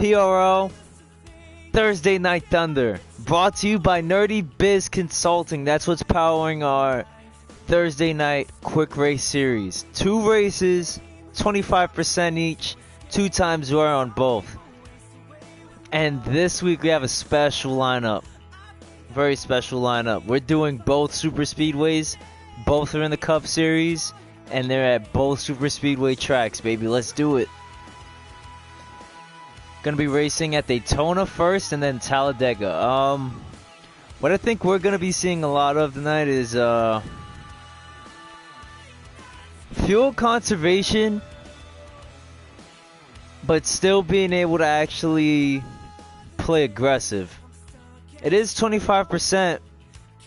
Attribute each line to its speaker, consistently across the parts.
Speaker 1: PRL Thursday Night Thunder, brought to you by Nerdy Biz Consulting. That's what's powering our Thursday night quick race series. 2 races, 25% each, 2 times wear on both. And this week we have a special lineup. Very special lineup. We're doing both super speedways. Both are in the Cup Series, and they're at both super speedway tracks, baby. Let's do it. Gonna be racing at Daytona first, and then Talladega. What I think we're gonna be seeing a lot of tonight is fuel conservation, but still being able to actually play aggressive. It is 25%,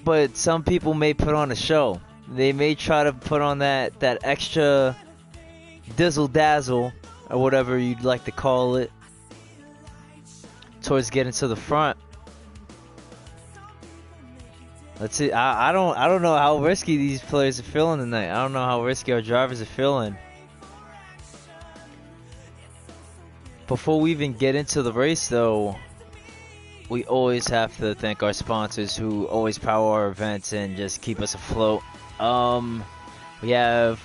Speaker 1: but some people may put on a show. They may try to put on that extra dizzle dazzle, or whatever you'd like to call it, towards getting to the front. Let's see. I don't know how risky these players are feeling tonight. I don't know how risky our drivers are feeling. Before we even get into the race, though, we always have to thank our sponsors who always power our events and just keep us afloat. We have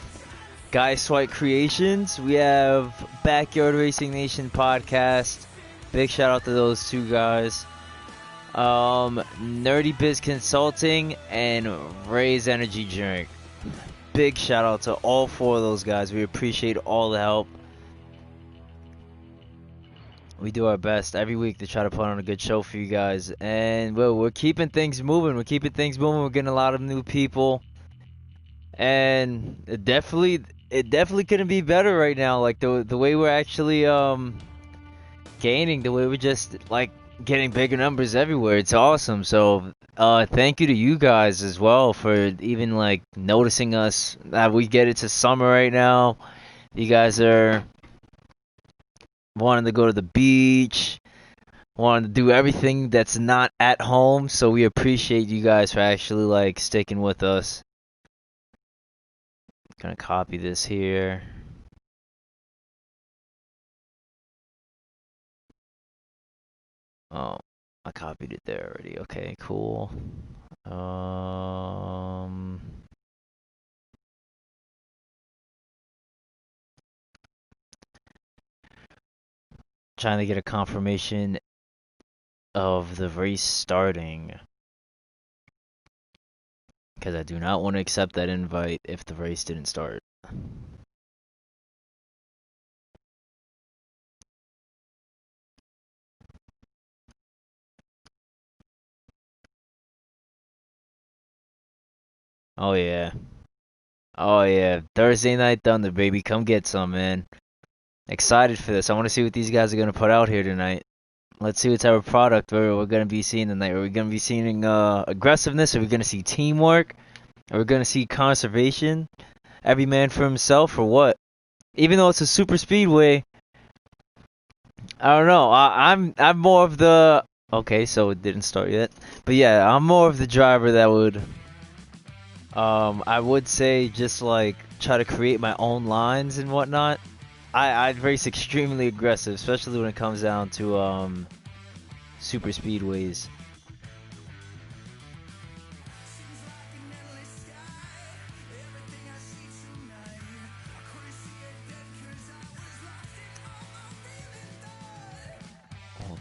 Speaker 1: Guy Swipe Creations. We have Backyard Racing Nation podcast. Big shout out to those two guys. Nerdy Biz Consulting and Ray's Energy Drink. Big shout out to all 4 of those guys. We appreciate all the help. We do our best every week to try to put on a good show for you guys. And we're keeping things moving. We're getting a lot of new people. And it definitely couldn't be better right now. Like the way we're actually gaining, the way we're just like getting bigger numbers everywhere. It's awesome. So thank you to you guys as well for even like noticing us. We get it to summer right now. You guys are wanting to go to the beach, wanting to do everything that's not at home. So we appreciate you guys for actually like sticking with us. Gonna copy this here. Oh, I copied it there already. Okay, cool. Trying to get a confirmation of the race starting, because I do not want to accept that invite if the race didn't start. Oh yeah. Oh yeah. Thursday Night Thunder, baby. Come get some, man. Excited for this. I want to see what these guys are going to put out here tonight. Let's see what type of product we're going to be seeing tonight. Are we going to be seeing aggressiveness? Are we going to see teamwork? Are we going to see conservation? Every man for himself, or what? Even though it's a super speedway, I don't know. I'm more of the... Okay, so it didn't start yet. But yeah, I'm more of the driver that would... I would say just like try to create my own lines and whatnot. I'd race extremely aggressive, especially when it comes down to super speedways.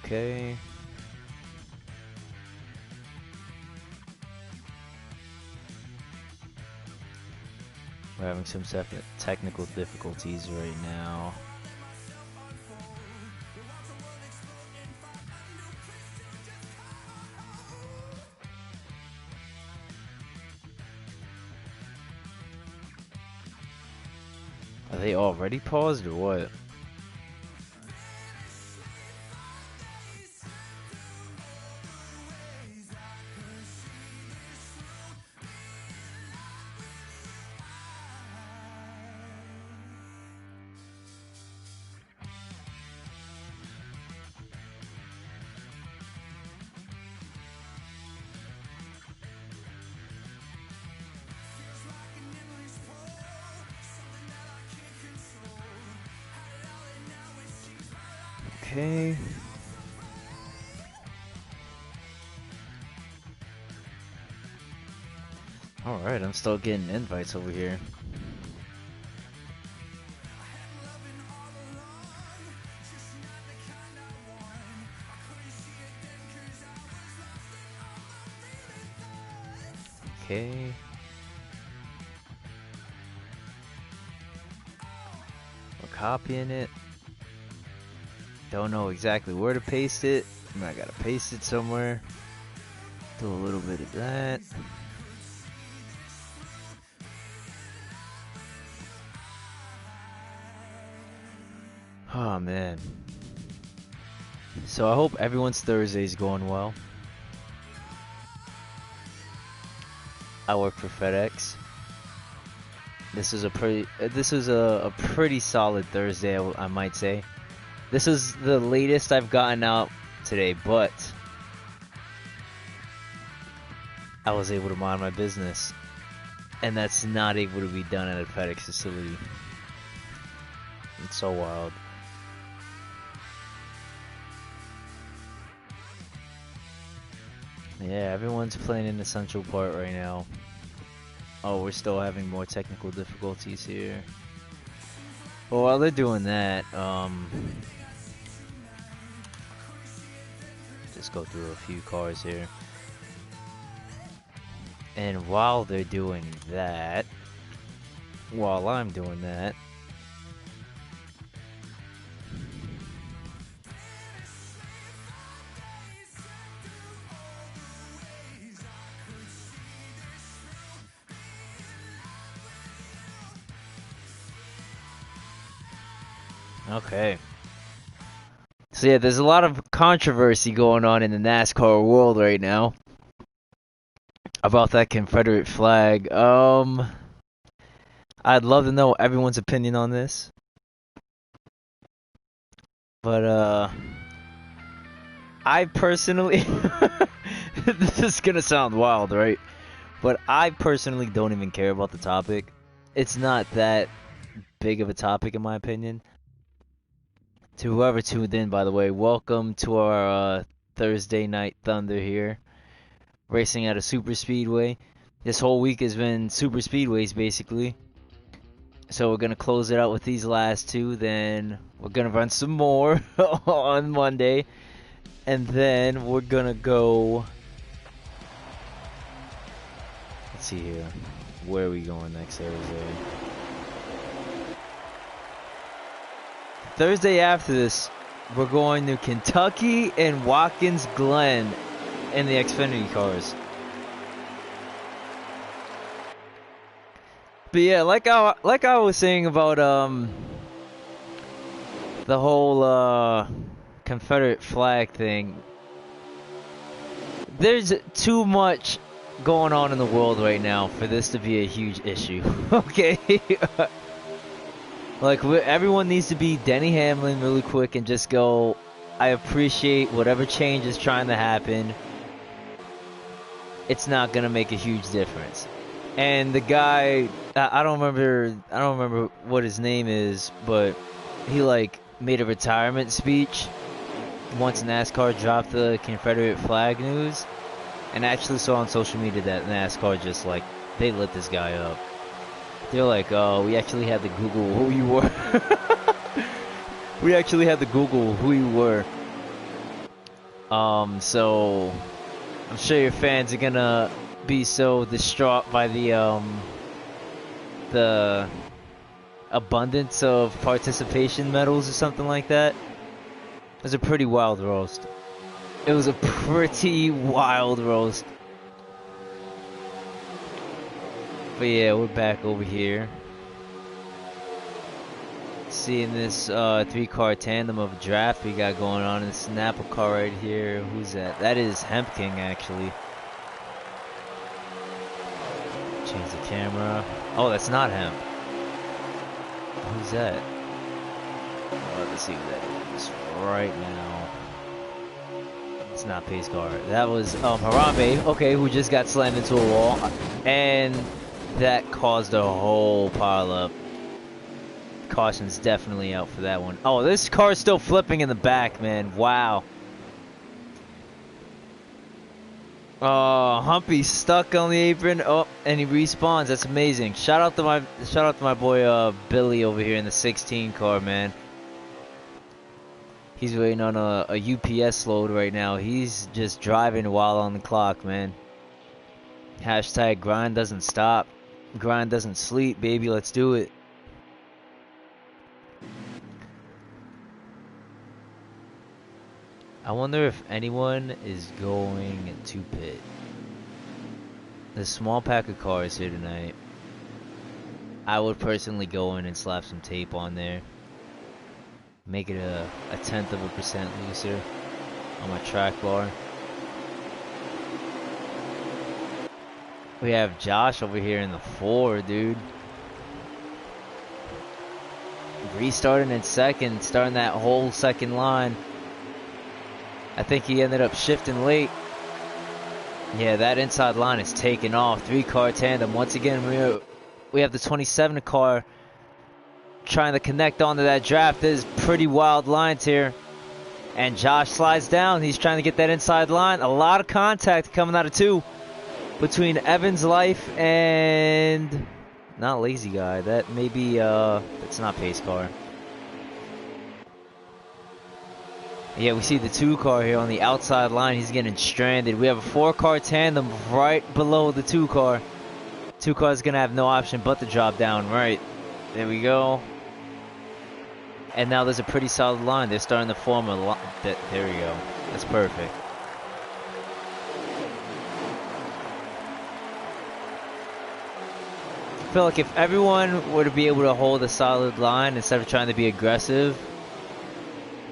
Speaker 1: Okay. We're having some technical difficulties right now. Are they already paused or what? Okay. Alright, I'm still getting invites over here. Okay. We're copying it. Don't know exactly where to paste it. I gotta paste it somewhere. Do a little bit of that. Oh man. So I hope everyone's Thursday's going well. I work for FedEx. This is a pretty solid Thursday, I might say. This is the latest I've gotten out today, but I was able to mind my business, and that's not able to be done at a FedEx facility. It's so wild. Yeah, everyone's playing an essential part right now. Oh, we're still having more technical difficulties here. Well, while they're doing that, just go through a few cars here. And while they're doing that, while I'm doing that, okay. So yeah, there's a lot of controversy going on in the NASCAR world right now about that Confederate flag. I'd love to know everyone's opinion on this. But I personally this is gonna sound wild, right? But I personally don't even care about the topic. It's not that big of a topic in my opinion. To whoever tuned in, by the way, welcome to our Thursday Night Thunder here. Racing at a super speedway. This whole week has been super speedways basically. So we're gonna close it out with these last two, then we're gonna run some more on Monday, and then we're gonna go. Let's see here, where are we going next Thursday? Thursday after this, we're going to Kentucky and Watkins Glen in the Xfinity cars. But yeah, like I was saying about the whole Confederate flag thing. There's too much going on in the world right now for this to be a huge issue. Okay. Like, everyone needs to be Denny Hamlin really quick and just go, I appreciate whatever change is trying to happen. It's not gonna make a huge difference. And the guy, I don't remember what his name is, but he like made a retirement speech once NASCAR dropped the Confederate flag news, and I actually saw on social media that NASCAR just like, they lit this guy up. They're like, oh, we actually had to Google who you were. We actually had to Google who you were. So I'm sure your fans are gonna be so distraught by the abundance of participation medals or something like that. It was a pretty wild roast. It was a pretty wild roast. But yeah, we're back over here. Seeing this 3-car tandem of draft we got going on in the Snapple car right here. Who's that? That is Hemp King, actually. Change the camera. Oh, that's not Hemp. Who's that? Oh, let's see who that is right now. It's not Pace Car. That was Harambe, okay, who just got slammed into a wall. And that caused a whole pile up. Caution's definitely out for that one. Oh, this car's still flipping in the back, man. Wow. Oh, Humpy's stuck on the apron. Oh, and he respawns. That's amazing. Shout out to my boy Billy over here in the 16 car, man. He's waiting on a UPS load right now. He's just driving while on the clock, man. Hashtag grind doesn't stop. Grind doesn't sleep, baby. Let's do it. I wonder if anyone is going to pit. The small pack of cars here tonight. I would personally go in and slap some tape on there. Make it a 0.1% looser on my track bar. We have Josh over here in the 4, dude. Restarting in second, starting that whole second line. I think he ended up shifting late. Yeah, that inside line is taking off. 3-car tandem. Once again, we have the 27 car trying to connect onto that draft. There's pretty wild lines here. And Josh slides down. He's trying to get that inside line. A lot of contact coming out of 2 between Evans Life and not Lazy Guy. That may be that's not Pace Car. Yeah, we see the 2 car here on the outside line. He's getting stranded. We have a 4-car tandem right below the 2 car. 2 cars gonna have no option but to drop down. Right. There we go. And now there's a pretty solid line. They're starting to form a line. There we go. That's perfect. I feel like if everyone were to be able to hold a solid line instead of trying to be aggressive,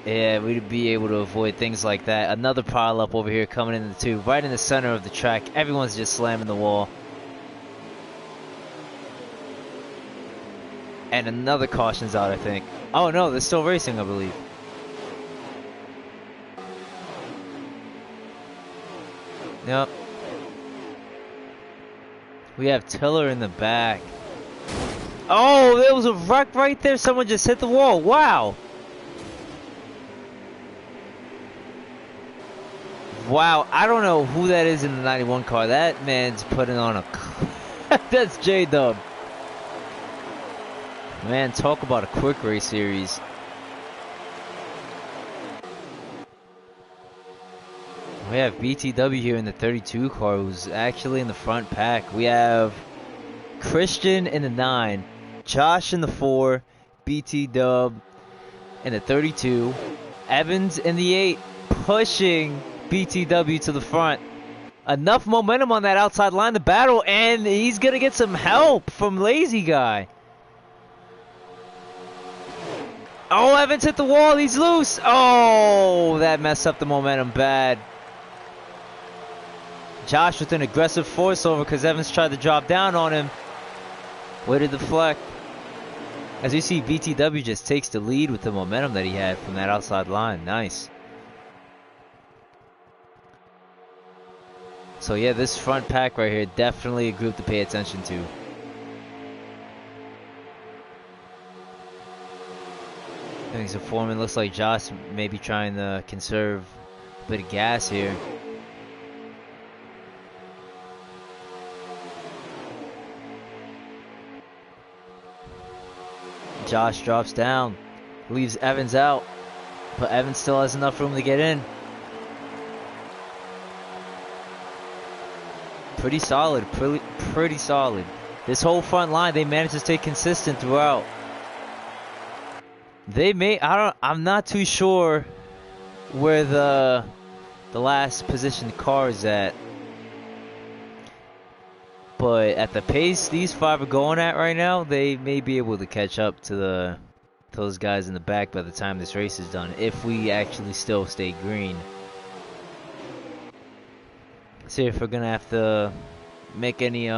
Speaker 1: yeah, we'd be able to avoid things like that. Another pile up over here coming in the 2, right in the center of the track. Everyone's just slamming the wall. And another caution's out, I think. Oh no, they're still racing, I believe. Yep. We have Tiller in the back. Oh, there was a wreck right there. Someone just hit the wall. Wow. Wow, I don't know who that is in the 91 car. That man's putting on a... That's J-Dub. Man, talk about a quick race series. We have BTW here in the 32 car, who's actually in the front pack. We have Christian in the 9, Josh in the 4, BT-Dub in the 32, Evans in the 8, pushing BTW to the front. Enough momentum on that outside line to battle, and he's going to get some help from Lazy Guy. Oh, Evans hit the wall. He's loose. Oh, that messed up the momentum bad. Josh with an aggressive force over because Evans tried to drop down on him. Way to deflect. As you see, BTW just takes the lead with the momentum that he had from that outside line. Nice. So yeah, this front pack right here, definitely a group to pay attention to. Things are forming. Looks like Josh may be trying to conserve a bit of gas here. Josh drops down, leaves Evans out, but Evans still has enough room to get in. Pretty solid, pretty solid. This whole front line, they managed to stay consistent throughout. They may, I'm not too sure where the last positioned car is at. But at the pace these 5 are going at right now, they may be able to catch up to those guys in the back by the time this race is done, if we actually still stay green. See if we're gonna have to make any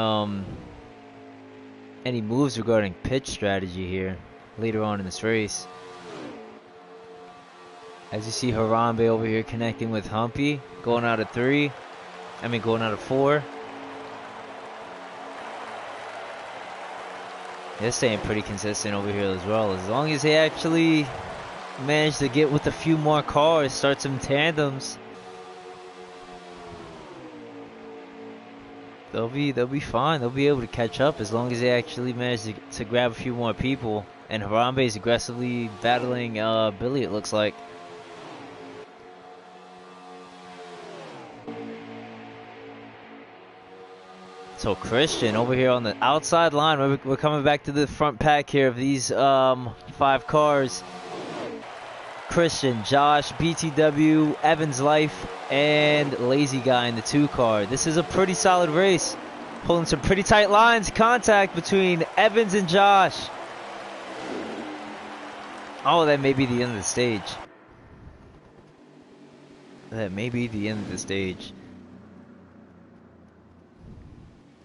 Speaker 1: moves regarding pitch strategy here later on in this race. As you see, Harambe over here connecting with Humpy, going out of 3. I mean, going out of 4. They're staying pretty consistent over here as well. As long as they actually manage to get with a few more cars, start some tandems, they'll be fine. They'll be able to catch up as long as they actually manage to grab a few more people. And Harambe is aggressively battling Billy, it looks like. So Christian over here on the outside line. We're coming back to the front pack here of these 5 cars. Christian, Josh, BTW, Evans Life, and Lazy Guy in the 2 car. This is a pretty solid race. Pulling some pretty tight lines. Contact between Evans and Josh. Oh, that may be the end of the stage. That may be the end of the stage.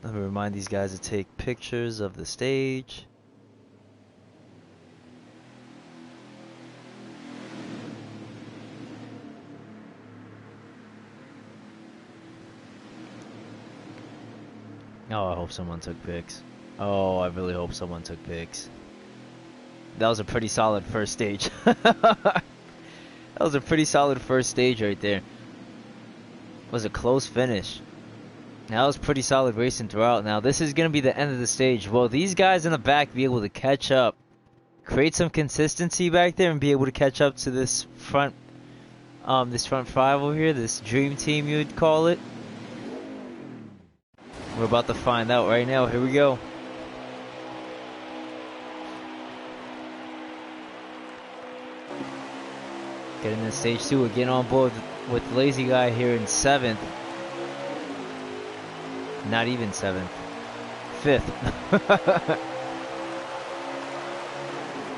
Speaker 1: Let me remind these guys to take pictures of the stage. Oh, I hope someone took pics. Oh, I really hope someone took pics. That was a pretty solid first stage. That was a pretty solid first stage right there. It was a close finish. That was pretty solid racing throughout. Now this is going to be the end of the stage. Will these guys in the back be able to catch up? Create some consistency back there and be able to catch up to this front 5 over here, this dream team you would call it? We're about to find out right now. Here we go. Getting into stage 2. We're getting on board with Lazy Guy here in 7th. Not even 7th. 5th.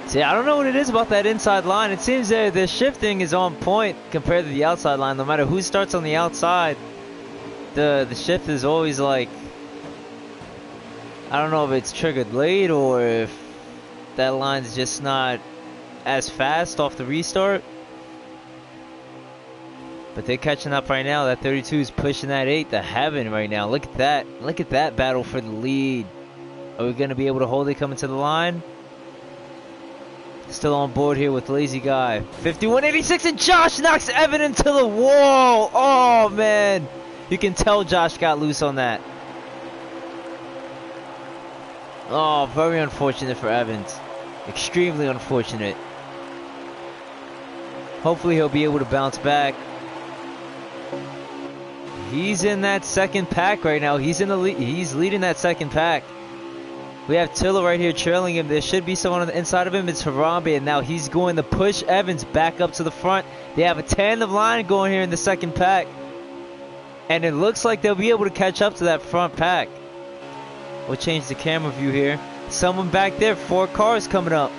Speaker 1: See, I don't know what it is about that inside line. It seems that the shifting is on point compared to the outside line. No matter who starts on the outside, the shift is always like, I don't know if it's triggered late or if that line's just not as fast off the restart. But they're catching up right now. That 32 is pushing that 8 to heaven right now. Look at that. Look at that battle for the lead. Are we going to be able to hold it coming to the line? Still on board here with Lazy Guy. 51.86 and Josh knocks Evan into the wall. Oh, man. You can tell Josh got loose on that. Oh, very unfortunate for Evans. Extremely unfortunate. Hopefully he'll be able to bounce back. He's in that second pack right now. He's in the lead. He's leading that second pack. We have Tilla right here trailing him. There should be someone on the inside of him. It's Harambe, and now he's going to push Evans back up to the front. They have a tandem line going here in the second pack. And it looks like they'll be able to catch up to that front pack. We'll change the camera view here. Someone back there. 4 cars coming up.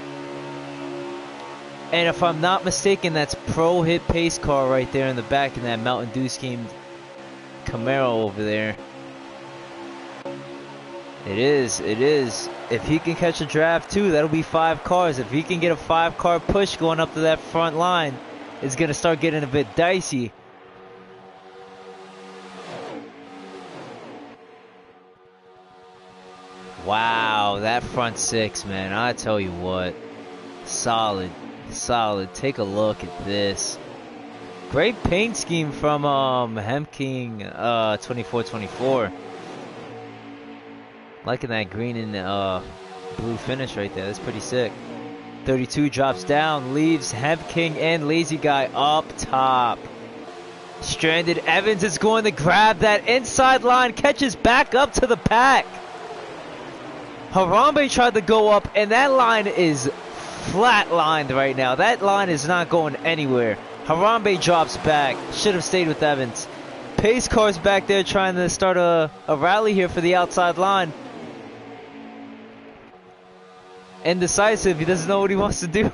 Speaker 1: And if I'm not mistaken, that's Pro Hit Pace car right there in the back in that Mountain Dew scheme Camaro over there. It is. If he can catch a draft too, that'll be 5 cars. If he can get a 5-car push going up to that front line, it's going to start getting a bit dicey. Wow, that front 6, man. I tell you what. Solid. Take a look at this. Great paint scheme from Hemking 2424. Liking that green and blue finish right there. That's pretty sick. 32 drops down, leaves Hemking and Lazy Guy up top. Stranded Evans is going to grab that inside line, catches back up to the pack. Harambe tried to go up, and that line is flat-lined right now. That line is not going anywhere. Harambe drops back. Should have stayed with Evans. Pace car's back there trying to start a rally here for the outside line. Indecisive. He doesn't know what he wants to do.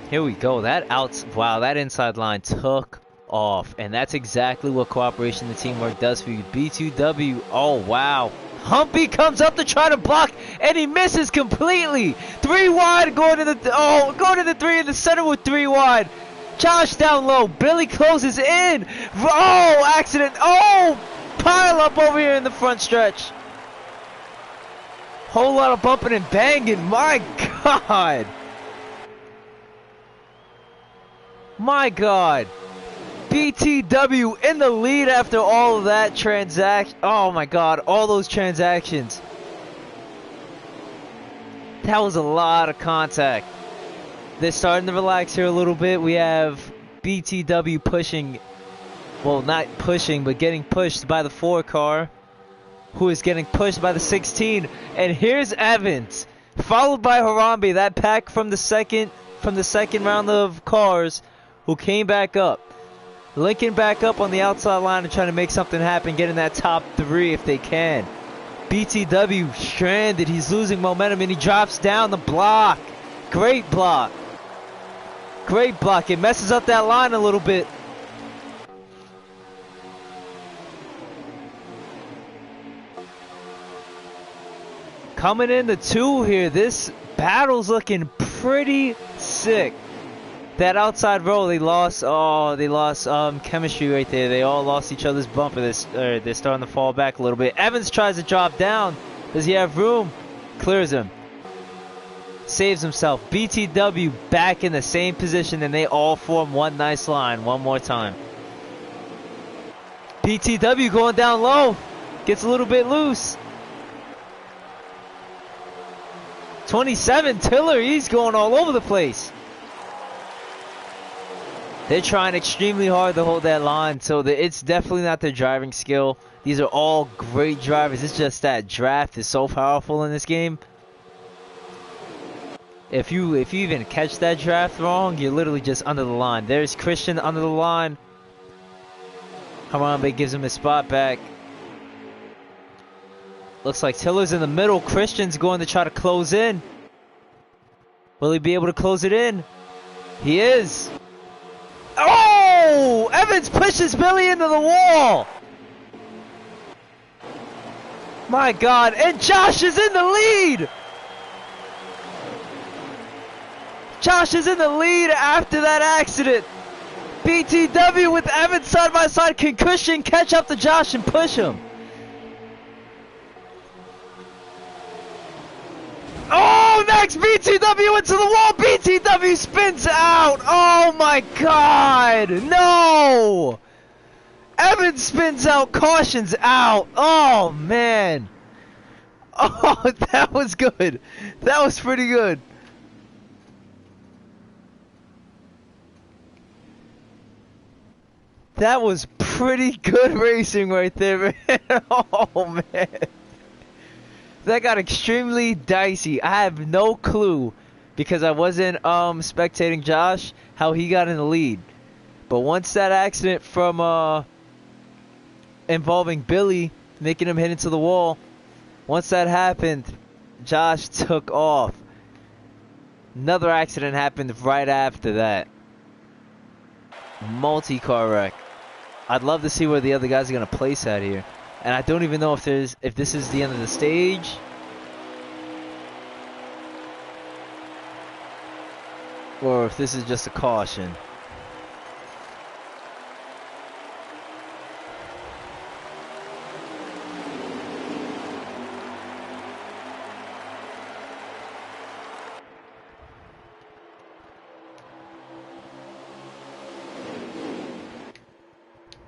Speaker 1: Here we go. Wow, that inside line took off. And that's exactly what cooperation and teamwork does for you. B2W. Oh, wow. Humpy comes up to try to block, and he misses completely. 3 wide, going to the 3 in the center with 3 wide. Josh down low. Billy closes in. Oh, accident. Oh, pile up over here in the front stretch. Whole lot of bumping and banging. My God. My God. BTW in the lead after all of that transaction. Oh my God. All those transactions. That was a lot of contact. They're starting to relax here a little bit. We have BTW pushing, well, not pushing, but getting pushed by the 4 car, who is getting pushed by the 16. And here's Evans, followed by Harambe, that pack from the second round of cars, who came back up. Linking back up on the outside line and trying to make something happen, getting that top 3 if they can. BTW stranded, he's losing momentum, and he drops down the block. Great block. Great block. It messes up that line a little bit. Coming into 2 here, this battle's looking pretty sick. That outside row, they lost chemistry right there. They all lost each other's bumper. They're starting to fall back a little bit. Evans tries to drop down. Does he have room? Clears him. Saves himself. BTW back in the same position, and they all form one nice line one more time. BTW going down low. Gets a little bit loose. 27, Tiller, he's going all over the place. They're trying extremely hard to hold that line, so it's definitely not their driving skill. These are all great drivers. It's just that draft is so powerful in this game. If you even catch that draft wrong, you're literally just under the line. There's Christian under the line. Harambe gives him his spot back. Looks like Tiller's in the middle. Christian's going to try to close in. Will he be able to close it in? He is. Oh! Evans pushes Billy into the wall. My God. And Josh is in the lead. Josh is in the lead after that accident. BTW with Evans side by side. Can Christian catch up to Josh and push him? Oh, next BTW into the wall. BTW spins out. Oh my God. No. Evans spins out. Cautions out. Oh man. Oh, that was good. That was pretty good. That was pretty good racing right there, man. Oh man. That got extremely dicey. I have no clue, because I wasn't spectating Josh, how he got in the lead. But once that accident from involving Billy, making him hit into the wall, once that happened, Josh took off. Another accident happened right after that. Multi-car wreck. I'd love to see where the other guys are going to place at here. And I don't even know if this is the end of the stage. Or if this is just a caution.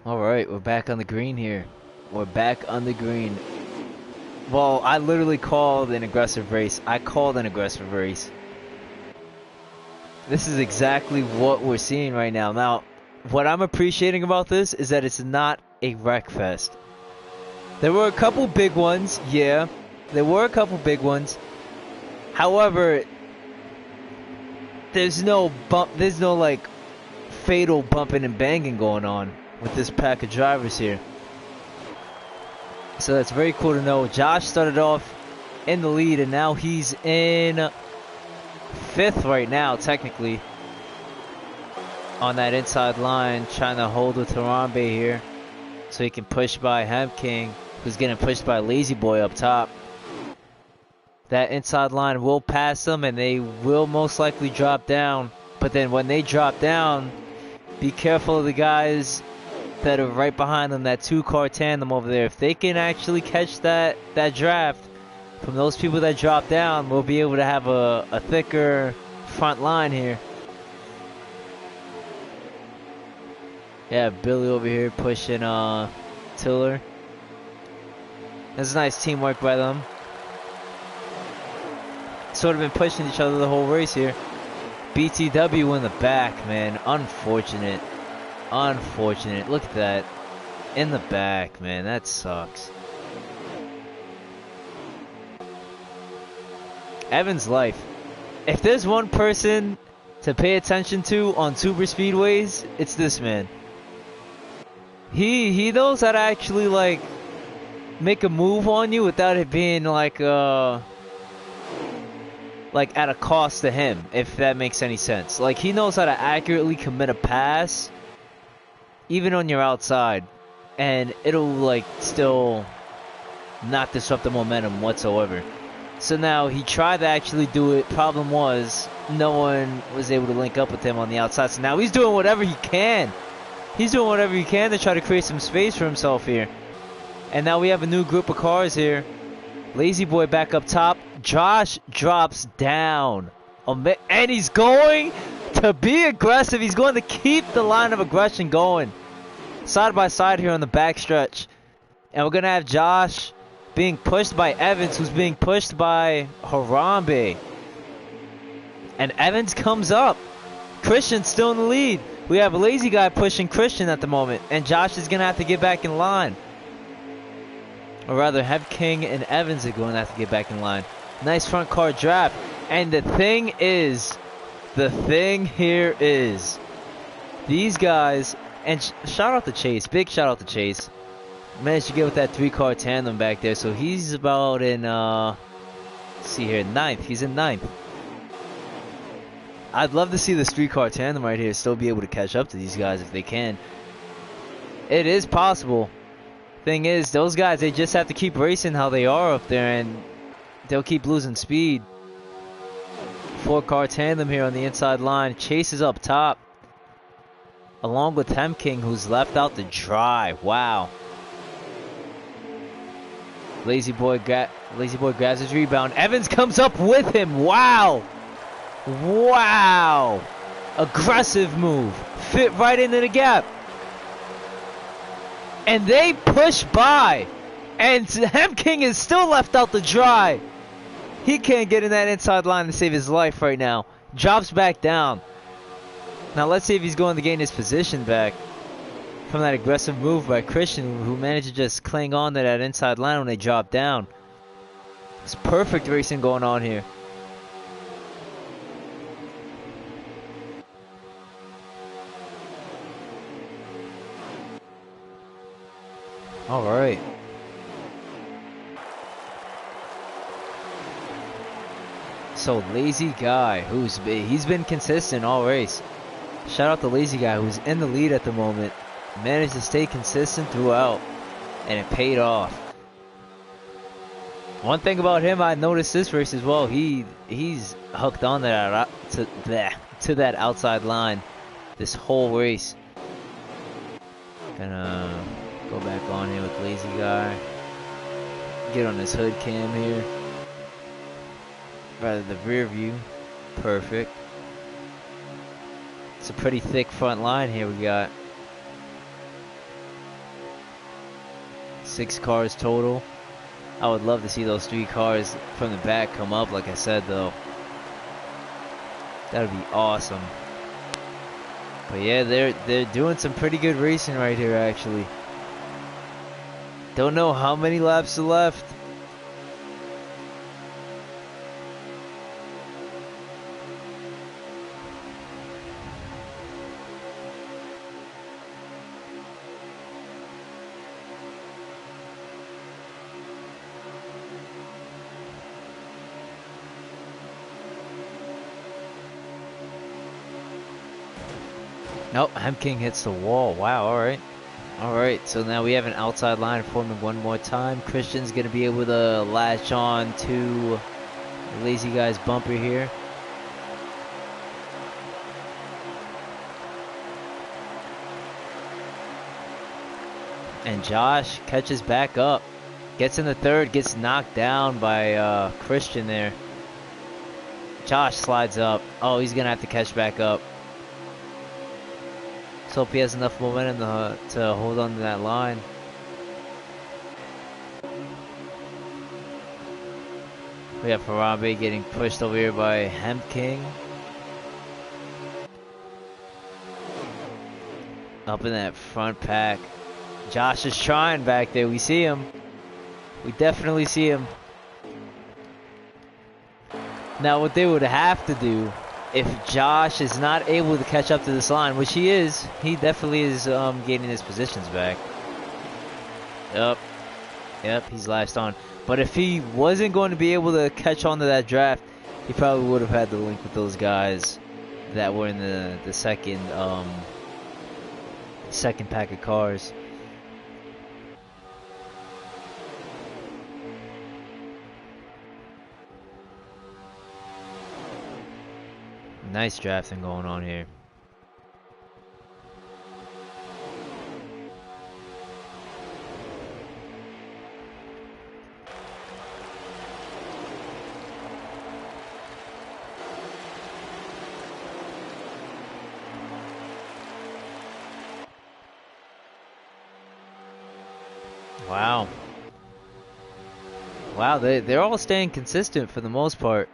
Speaker 1: Alright, we're back on the green here. We're back on the green. Well, I literally called an aggressive race. I called an aggressive race. This is exactly what we're seeing right now. Now, what I'm appreciating about this is that it's not a wreck fest. There were a couple big ones, yeah. There were a couple big ones. However, there's no like fatal bumping and banging going on with this pack of drivers here. So that's very cool to know. Josh started off in the lead, and now he's in 5th right now, technically, on that inside line, trying to hold with Harambe here so he can push by Hemp King, who's getting pushed by Lazy Boy up top. That inside line will pass them, and they will most likely drop down. But then when they drop down, be careful of the guys that are right behind them, that 2-car tandem over there. If they can actually catch that draft from those people that drop down, we'll be able to have a thicker front line here. Yeah, Billy over here pushing Tiller. That's nice teamwork by them. Sort of been pushing each other the whole race here. BTW in the back, man. Unfortunate. Unfortunate. Look at that. In the back, man. That sucks. Evan's life. If there's one person to pay attention to on super speedways, it's this man. He knows how to actually like make a move on you without it being like at a cost to him, if that makes any sense. Like, he knows how to accurately commit a pass even on your outside, and it'll like still not disrupt the momentum whatsoever. So now he tried to actually do it. Problem was no one was able to link up with him on the outside. So now he's doing whatever he can. He's doing whatever he can to try to create some space for himself here. And now we have a new group of cars here. Lazy Boy back up top. Josh drops down. And he's going to be aggressive. He's going to keep the line of aggression going. Side by side here on the backstretch. And we're going to have Josh being pushed by Evans, who's being pushed by Harambe. And Evans comes up. Christian's still in the lead. We have a Lazy Guy pushing Christian at the moment. And Josh is going to have to get back in line. Or rather, Hev King and Evans are going to have to get back in line. Nice front car draft. And the thing here is, these guys, and shout out to Chase, big shout out to Chase. Managed to get with that 3-car tandem back there. So he's about in, let's see here, 9th. He's in 9th. I'd love to see this 3-car tandem right here still be able to catch up to these guys if they can. It is possible. Thing is, those guys, they just have to keep racing how they are up there, and they'll keep losing speed. 4-car tandem here on the inside line. Chase is up top, along with Hem King, who's left out to dry. Wow. Lazy Boy grabs his rebound. Evans comes up with him. Wow. Wow. Aggressive move. Fit right into the gap. And they push by. And Hem King is still left out to dry. He can't get in that inside line to save his life right now. Drops back down. Now let's see if he's going to gain his position back from that aggressive move by Christian, who managed to just cling on to that inside line when they drop down. It's perfect racing going on here. All right. So Lazy Guy, he's been consistent all race. Shout out to Lazy Guy, who's in the lead at the moment. Managed to stay consistent throughout, and it paid off. One thing about him I noticed this race as well, he's hooked on to that outside line this whole race. Gonna go back on here with Lazy Guy. Get on this hood cam here. Rather the rear view. Perfect. It's a pretty thick front line here we got. 6 cars total. I would love to see those 3 cars from the back come up, like I said, though. That would be awesome. But yeah, they're doing some pretty good racing right here, actually. Don't know how many laps are left. Nope, Hem King hits the wall. Wow, alright. Alright, so now we have an outside line forming one more time. Christian's going to be able to latch on to the Lazy Guy's bumper here. And Josh catches back up. Gets in the third, gets knocked down by Christian there. Josh slides up. Oh, he's going to have to catch back up. Let's hope he has enough momentum to hold on to that line. We have Harambe getting pushed over here by Hemking. Up in that front pack. Josh is trying back there. We see him. We definitely see him. Now what they would have to do, if Josh is not able to catch up to this line, which he is, he definitely is gaining his positions back. Yep, he's latched on. But if he wasn't going to be able to catch on to that draft, he probably would have had to link with those guys that were in the second pack of cars. Nice drafting going on here. Wow, they're all staying consistent for the most part.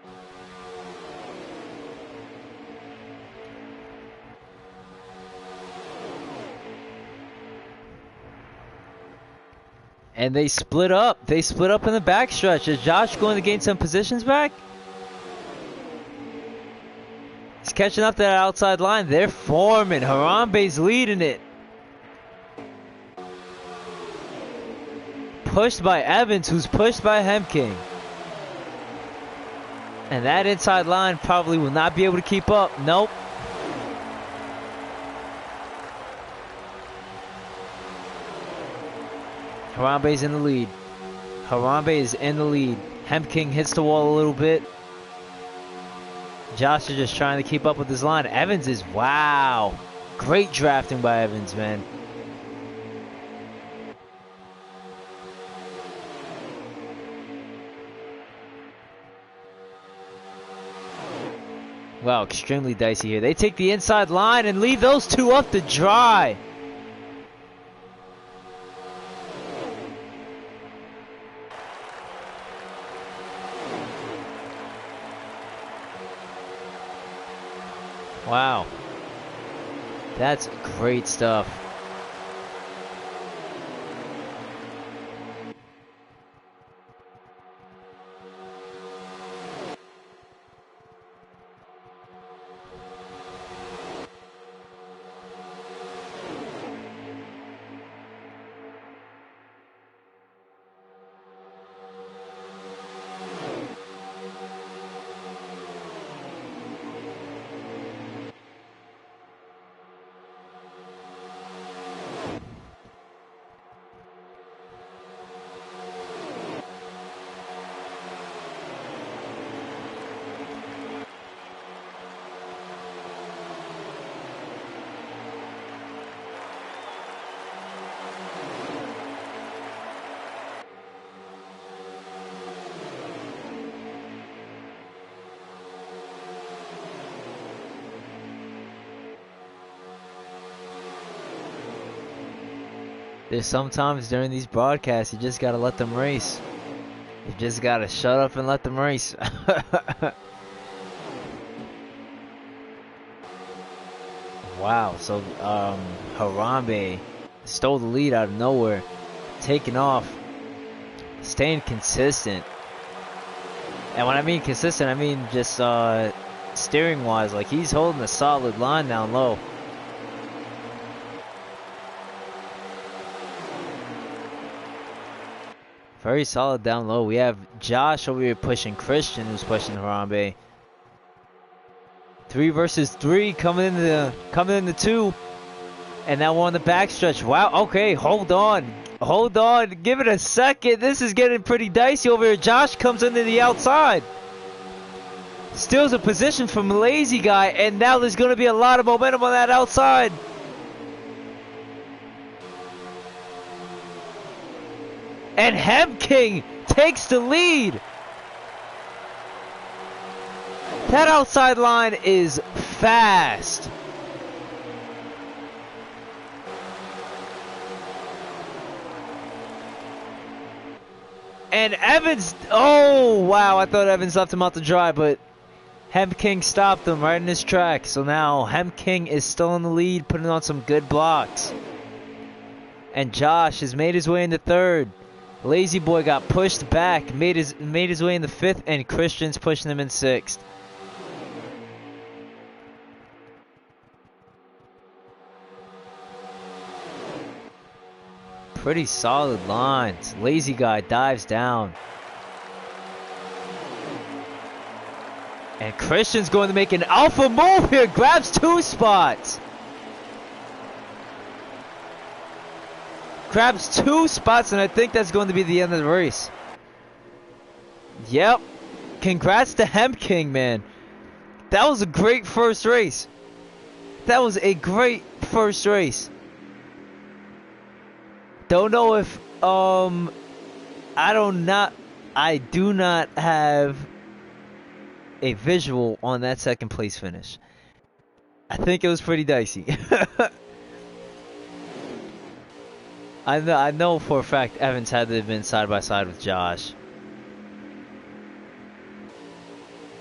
Speaker 1: And they split up. They split up in the backstretch. Is Josh going to gain some positions back? He's catching up to that outside line. They're forming. Harambe's leading it. Pushed by Evans, who's pushed by Hemking. And that inside line probably will not be able to keep up. Nope. Harambe's in the lead. Harambe is in the lead. Hemking hits the wall a little bit. Josh is just trying to keep up with his line. Evans is, wow. Great drafting by Evans, man. Wow, extremely dicey here. They take the inside line and leave those two up to dry. Wow. That's great stuff. There's sometimes during these broadcasts, you just gotta let them race. You just gotta shut up and let them race. Wow, so Harambe stole the lead out of nowhere, taking off, staying consistent. And when I mean consistent, I mean just steering wise, like he's holding a solid line down low. Very solid down low. We have Josh over here pushing Christian, who's pushing Harambe. 3 versus 3 coming into 2. And now we're on the backstretch. Wow, okay, hold on. Hold on. Give it a second. This is getting pretty dicey over here. Josh comes into the outside. Steals a position from a lazy guy, and now there's going to be a lot of momentum on that outside. And Hemking takes the lead. That outside line is fast. And Evans, oh wow, I thought Evans left him out to dry, but Hemking stopped him right in his track. So now Hemking is still in the lead, putting on some good blocks. And Josh has made his way into third. Lazy Boy got pushed back, made his way in the fifth, and Christian's pushing him in sixth. Pretty solid lines. Lazy Guy dives down. And Christian's going to make an alpha move here. Grabs 2 spots. Grabs 2 spots, and I think that's going to be the end of the race. Yep. Congrats to Hemking, man. That was a great first race. That was a great first race. Don't know if I do not have a visual on that second place finish. I think it was pretty dicey. I know for a fact Evans had to have been side by side with Josh.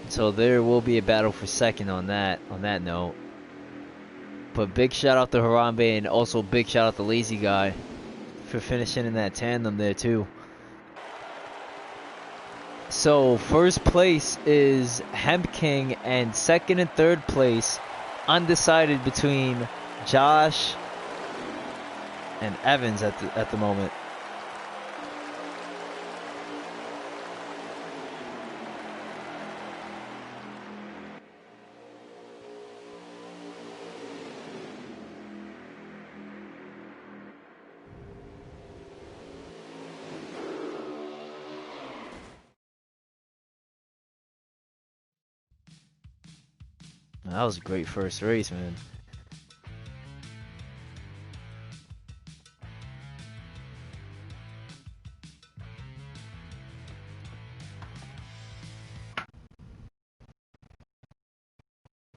Speaker 1: So there will be a battle for second on that note. But big shout out to Harambe, and also big shout out to Lazy Guy for finishing in that tandem there too. So first place is Hemking, and second and third place undecided between Josh and Evans at the moment. That was a great first race, man.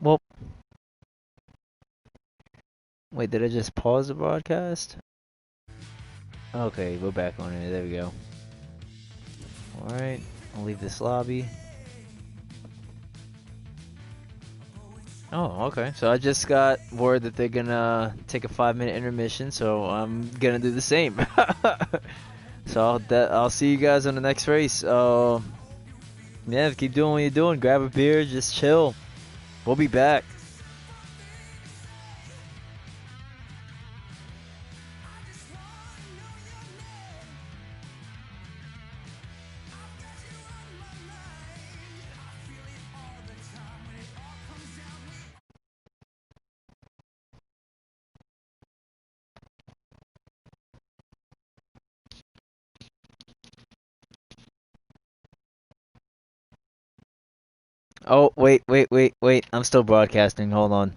Speaker 1: Well, wait, did I just pause the broadcast? Okay, we're back on it. There we go. Alright, I'll leave this lobby. Oh, okay. So I just got word that they're gonna take a 5-minute intermission, so I'm gonna do the same. So I'll see you guys on the next race. Yeah, keep doing what you're doing. Grab a beer, just chill. We'll be back. Oh, wait. I'm still broadcasting. Hold on.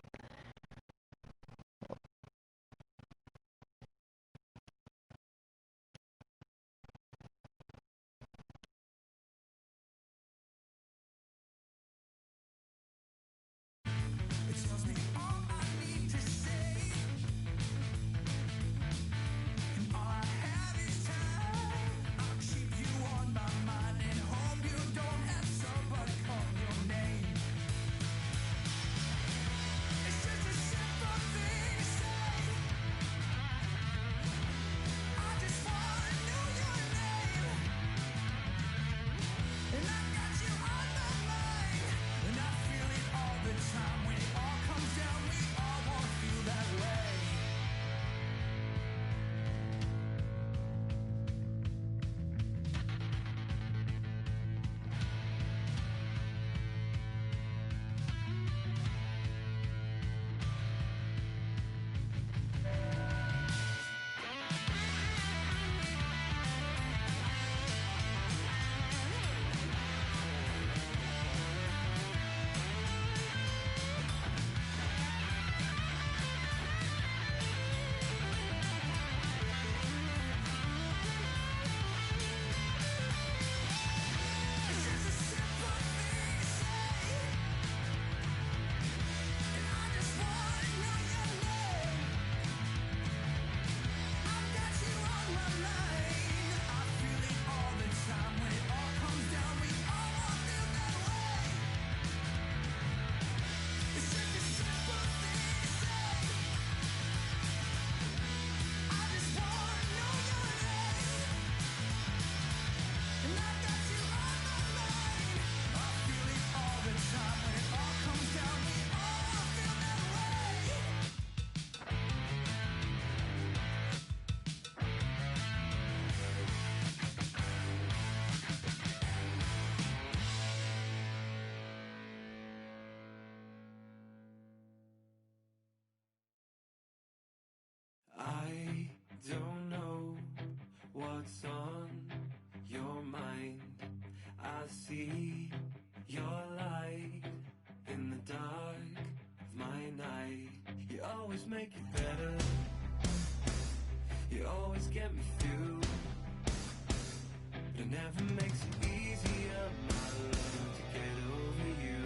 Speaker 2: I see your light in the dark of my night. You always make it better. You always get me through. But it never makes it easier, my love, to get over you.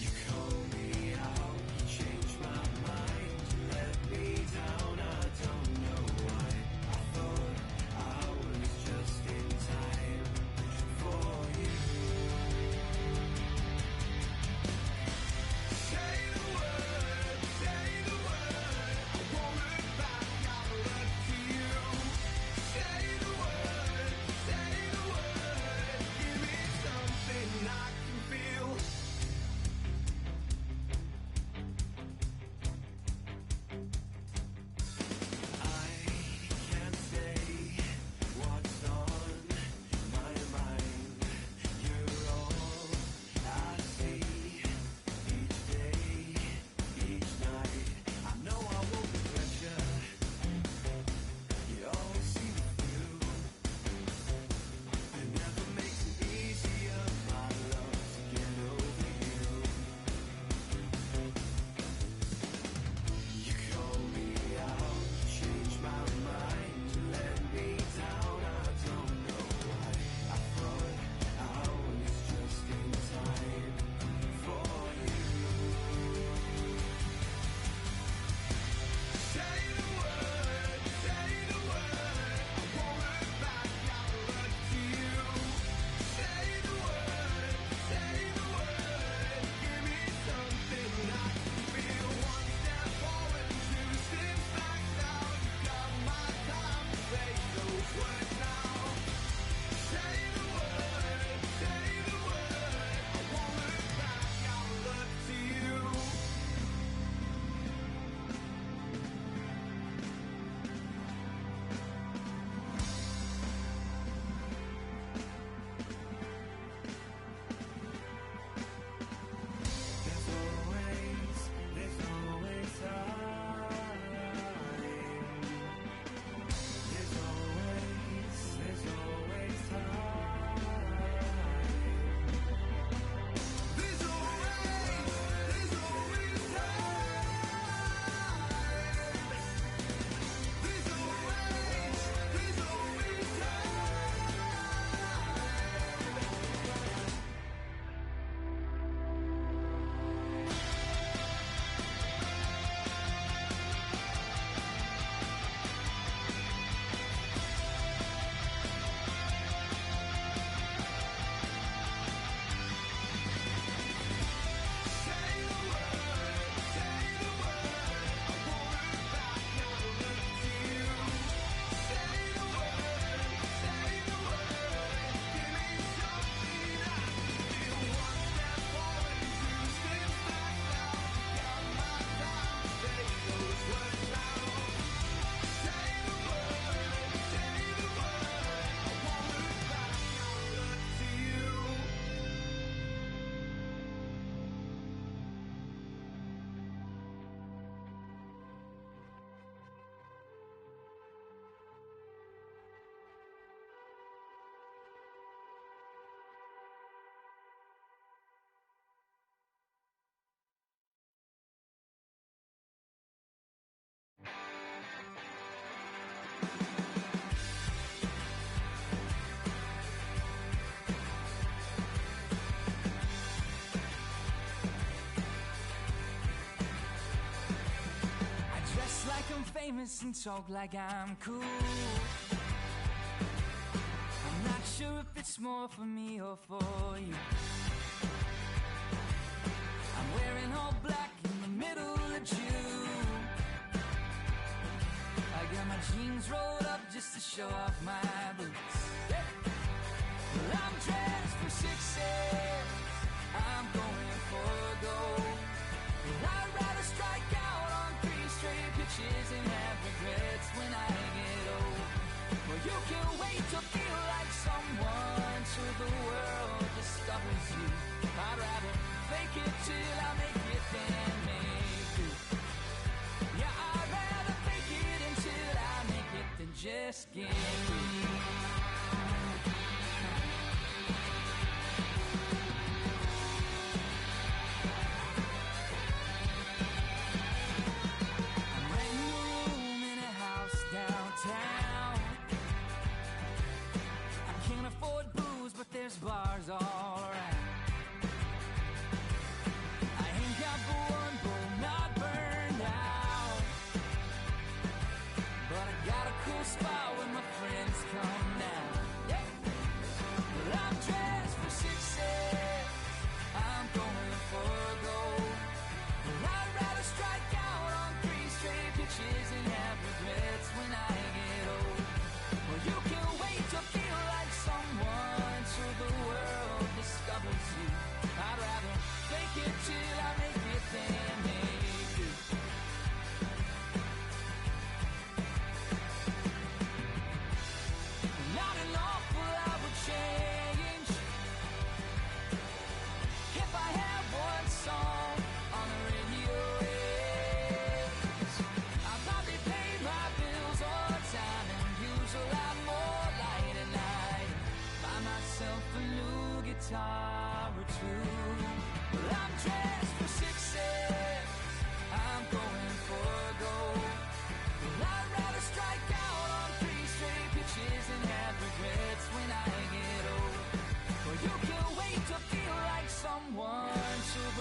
Speaker 2: You call me out, you change my mind, you let me down, I don't know why. I thought I was just in time for you. Say the word, I won't look back, I'll look to you. Say the word, give me something I can feel. I can't say what's on my mind. You're all I see each day, each night. I know I won't regret you. You always see me through. It never makes it easier, my love, to get over you. You call me out, you change my mind, you let me down, I don't know why. I thought I was just in time for you. Say the word, I won't look back, I'll look to you. Say the word, give me something I can feel. One step forward, two steps back now. You got my time to say those words now. Say the word, I won't look back, I'll look to you. There's always time. There's always time. There's always time. There's always Say the word, I won't look back, I'll look to you. Say the word, give me something I can feel. One step forward, two steps back now. Got my time to say those words now. Say the word, I won't look back, I'll look to you.
Speaker 3: I dress like I'm famous and talk like I'm cool. I'm not sure if it's more for me or for you. I'm wearing all black in the middle of June. I got my jeans rolled up just to show off my boots. Well, I'm dressed for success, I'm going for gold. But I'd rather strike out on 3 straight pitches and have regrets when I get old. Well, you can wait to feel like someone till the world discovers you. I'd rather fake it till I make it than make it. Yeah, I'd rather fake it until I make it than just get through.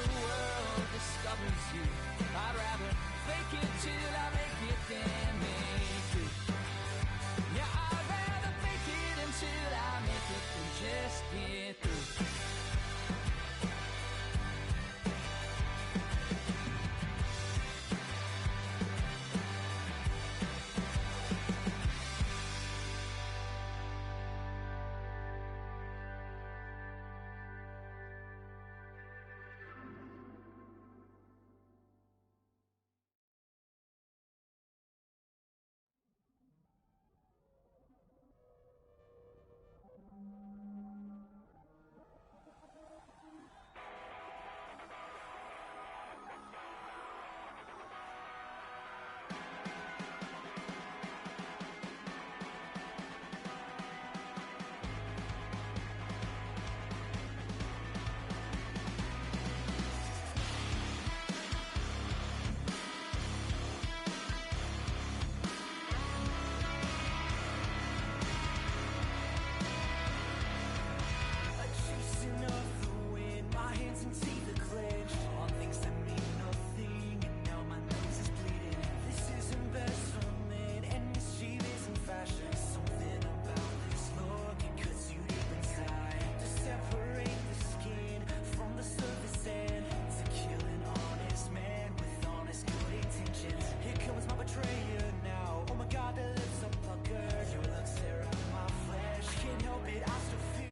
Speaker 3: the world discovers you. I'd rather fake it till I make it than make it. Yeah, I'd rather fake it until I make it than just get through. Chasing up the wind, my hands and teeth are clenched on things that mean nothing, and now my nose is bleeding. This isn't best for men, and mischief isn't fashion. Something about this look, it cuts you deep inside. To separate the skin from the surface and to kill an honest man with honest good intentions. Here comes my betrayer now. Oh my God, the lips are puckered. Your looks tear out my flesh. Can't help it, I still feel.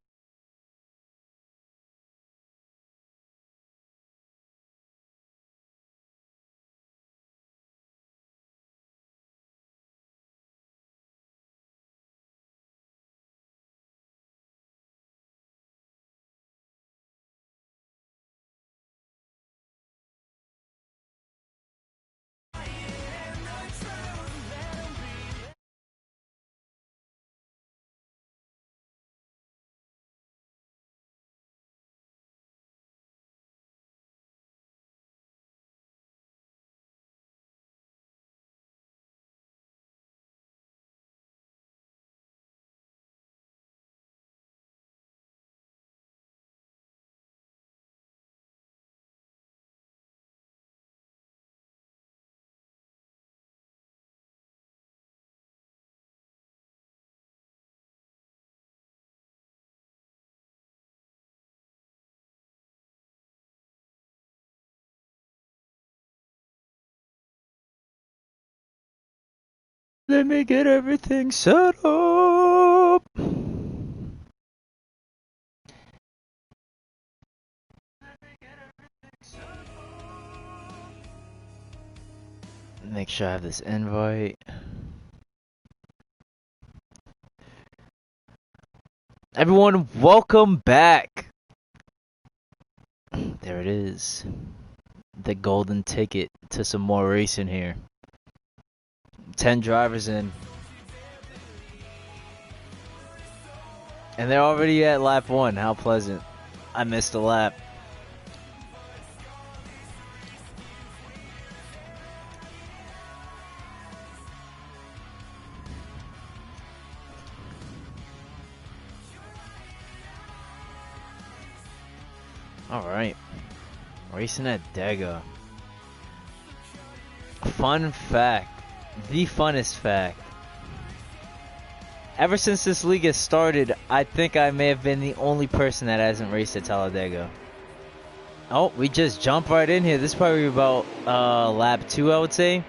Speaker 1: Let me get everything set up. Make sure I have this invite. Everyone, welcome back. There it is. The golden ticket to some more racing here. 10 drivers in. And they're already at lap 1. How pleasant. I missed a lap. Alright. Racing at Dega. Fun fact. The funnest fact. Ever since this league has started, I think I may have been the only person that hasn't raced at Talladega. Oh, we just jump right in here. This is probably about lap 2, I would say.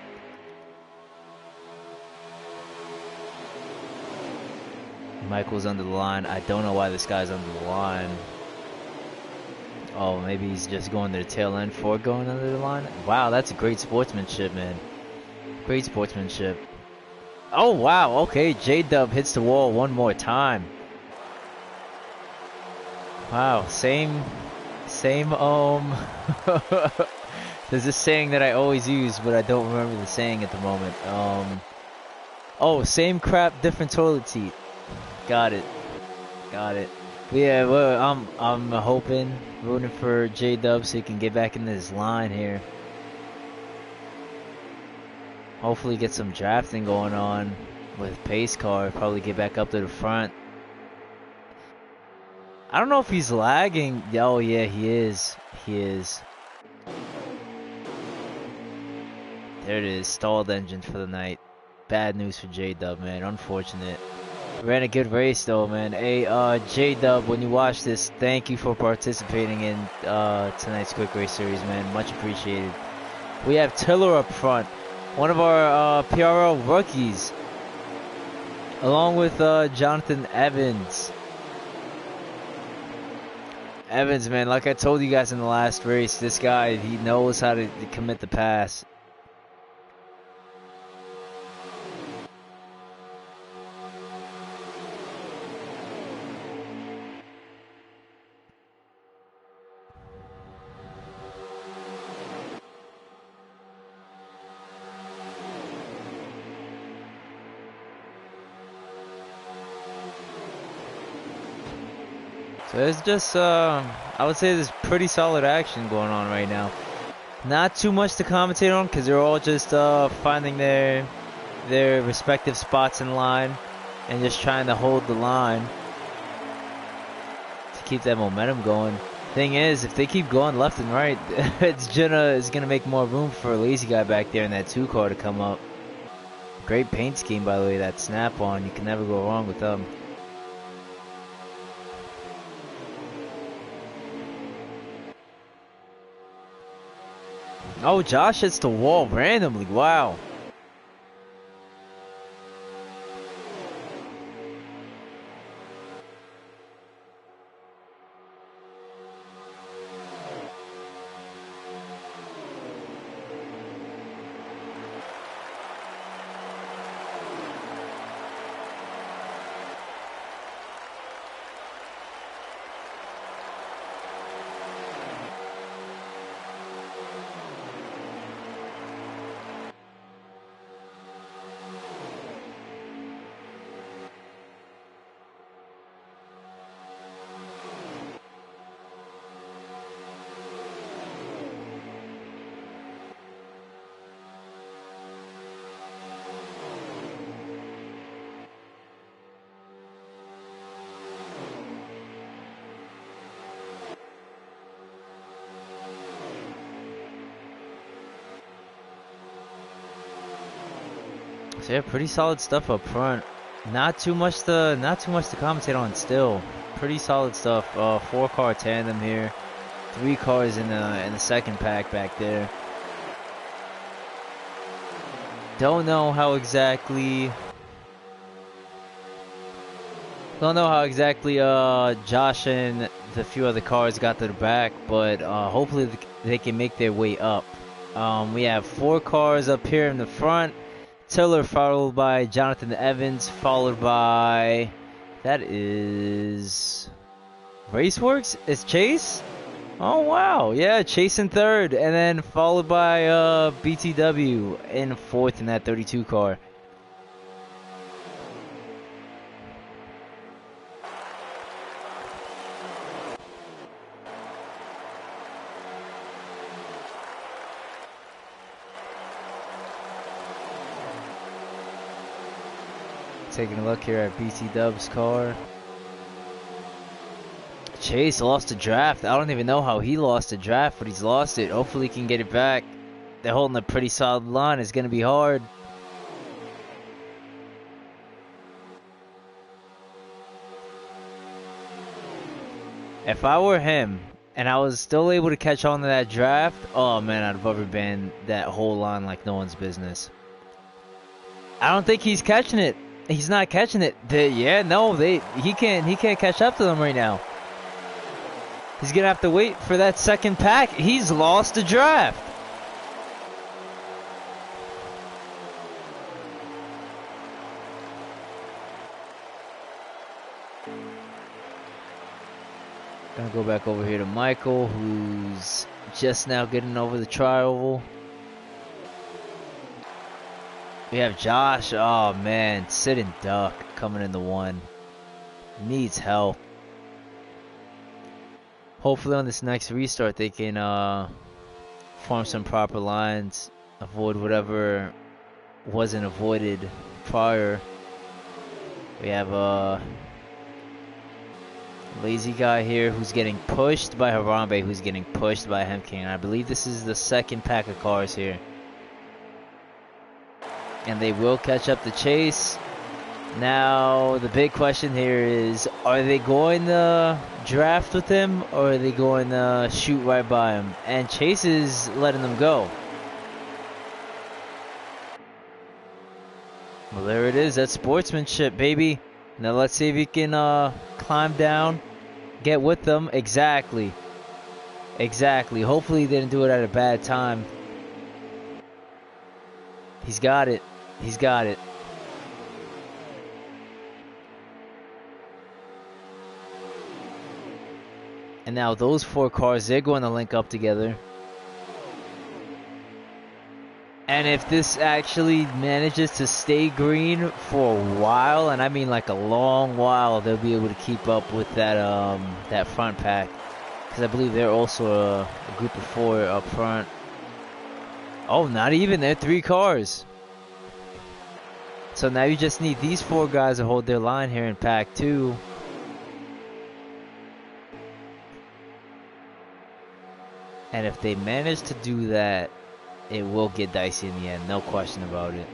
Speaker 1: Michael's under the line. I don't know why this guy's under the line. Oh, maybe he's just going to the tail end for going under the line. Wow, that's great sportsmanship, man. Great sportsmanship. Oh, wow. Okay, J-Dub hits the wall one more time. Wow, same, there's this saying that I always use, but I don't remember the saying at the moment. Oh, same crap, different toilet seat. Got it. But yeah, well, I'm hoping, rooting for J-Dub so he can get back in this line here. Hopefully get some drafting going on with pace car. Probably get back up to the front. I don't know if he's lagging. Oh yeah, he is. There it is, stalled engine for the night. Bad news for J-Dub, man. Unfortunate. Ran a good race though, man. Hey, J-Dub, when you watch this, thank you for participating in tonight's quick race series, man. Much appreciated. We have Tiller up front, one of our PRL rookies, along with Jonathan Evans. Evans, man, like I told you guys in the last race, this guy, he knows how to commit the pass. So it's just, I would say there's pretty solid action going on right now. Not too much to commentate on because they're all just finding their respective spots in line and just trying to hold the line to keep that momentum going. Thing is, if they keep going left and right, it's gonna make more room for a lazy guy back there in that 2 car to come up. Great paint scheme, by the way, that Snap-on. You can never go wrong with them. Oh, Josh hits the wall randomly. Wow. So yeah, pretty solid stuff up front. Not too much to commentate on still. Pretty solid stuff. 4-car tandem here. 3 cars in the second pack back there. Don't know how exactly Josh and the few other cars got to the back, but hopefully they can make their way up. We have 4 cars up here in the front. Tiller followed by Jonathan Evans, followed by, that is Raceworks? It's Chase? Oh wow, yeah, Chase in 3rd, and then followed by BTW in 4th in that 32 car. Taking a look here at BT Dub's car. Chase lost a draft. I don't even know how he lost a draft, but he's lost it. Hopefully he can get it back. They're holding a pretty solid line. It's going to be hard. If I were him and I was still able to catch on to that draft, oh man, I'd have rubber band that whole line like no one's business. I don't think he's catching it. He's not catching it. He can't catch up to them right now. He's gonna have to wait for that second pack. He's lost the draft. Gonna go back over here to Michael, who's just now getting over the tri-oval. We have Josh. Oh man, sitting duck coming in the 1. Needs help. Hopefully on this next restart they can form some proper lines, avoid whatever wasn't avoided prior. We have a lazy guy here who's getting pushed by Harambe, who's getting pushed by Hemking. I believe this is the second pack of cars here. and they will catch up to Chase. Now, the big question here is, are they going to draft with him, or are they going to shoot right by him? And Chase is letting them go. Well, there it is. That's sportsmanship, baby. Now, let's see if he can climb down, get with them. Exactly. Exactly. Hopefully, he didn't do it at a bad time. He's got it. He's got it. And now those 4 cars, they're going to link up together. And if this actually manages to stay green for a while, and I mean like a long while, they'll be able to keep up with that that front pack. Because I believe they're also a group of 4 up front. Oh, not even. They're 3 cars. So now you just need these 4 guys to hold their line here in pack 2. And if they manage to do that, it will get dicey in the end, no question about it.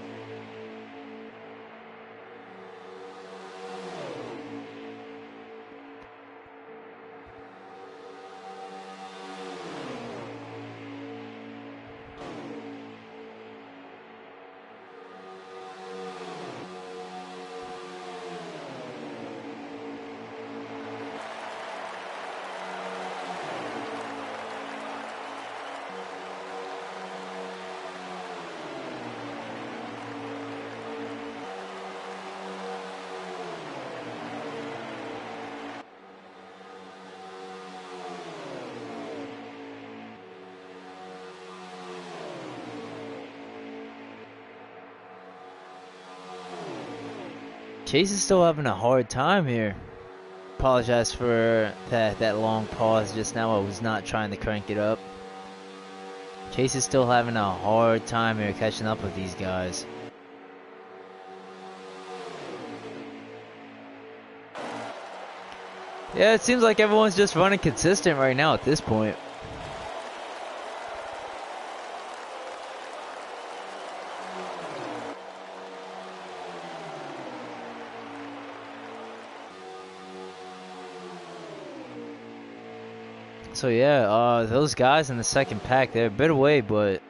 Speaker 1: Chase is still having a hard time here. Apologize for that long pause just now. I was not trying to crank it up. Chase is still having a hard time here catching up with these guys. Yeah, it seems like everyone's just running consistent right now at this point. So yeah, those guys in the second pack, they're a bit away, but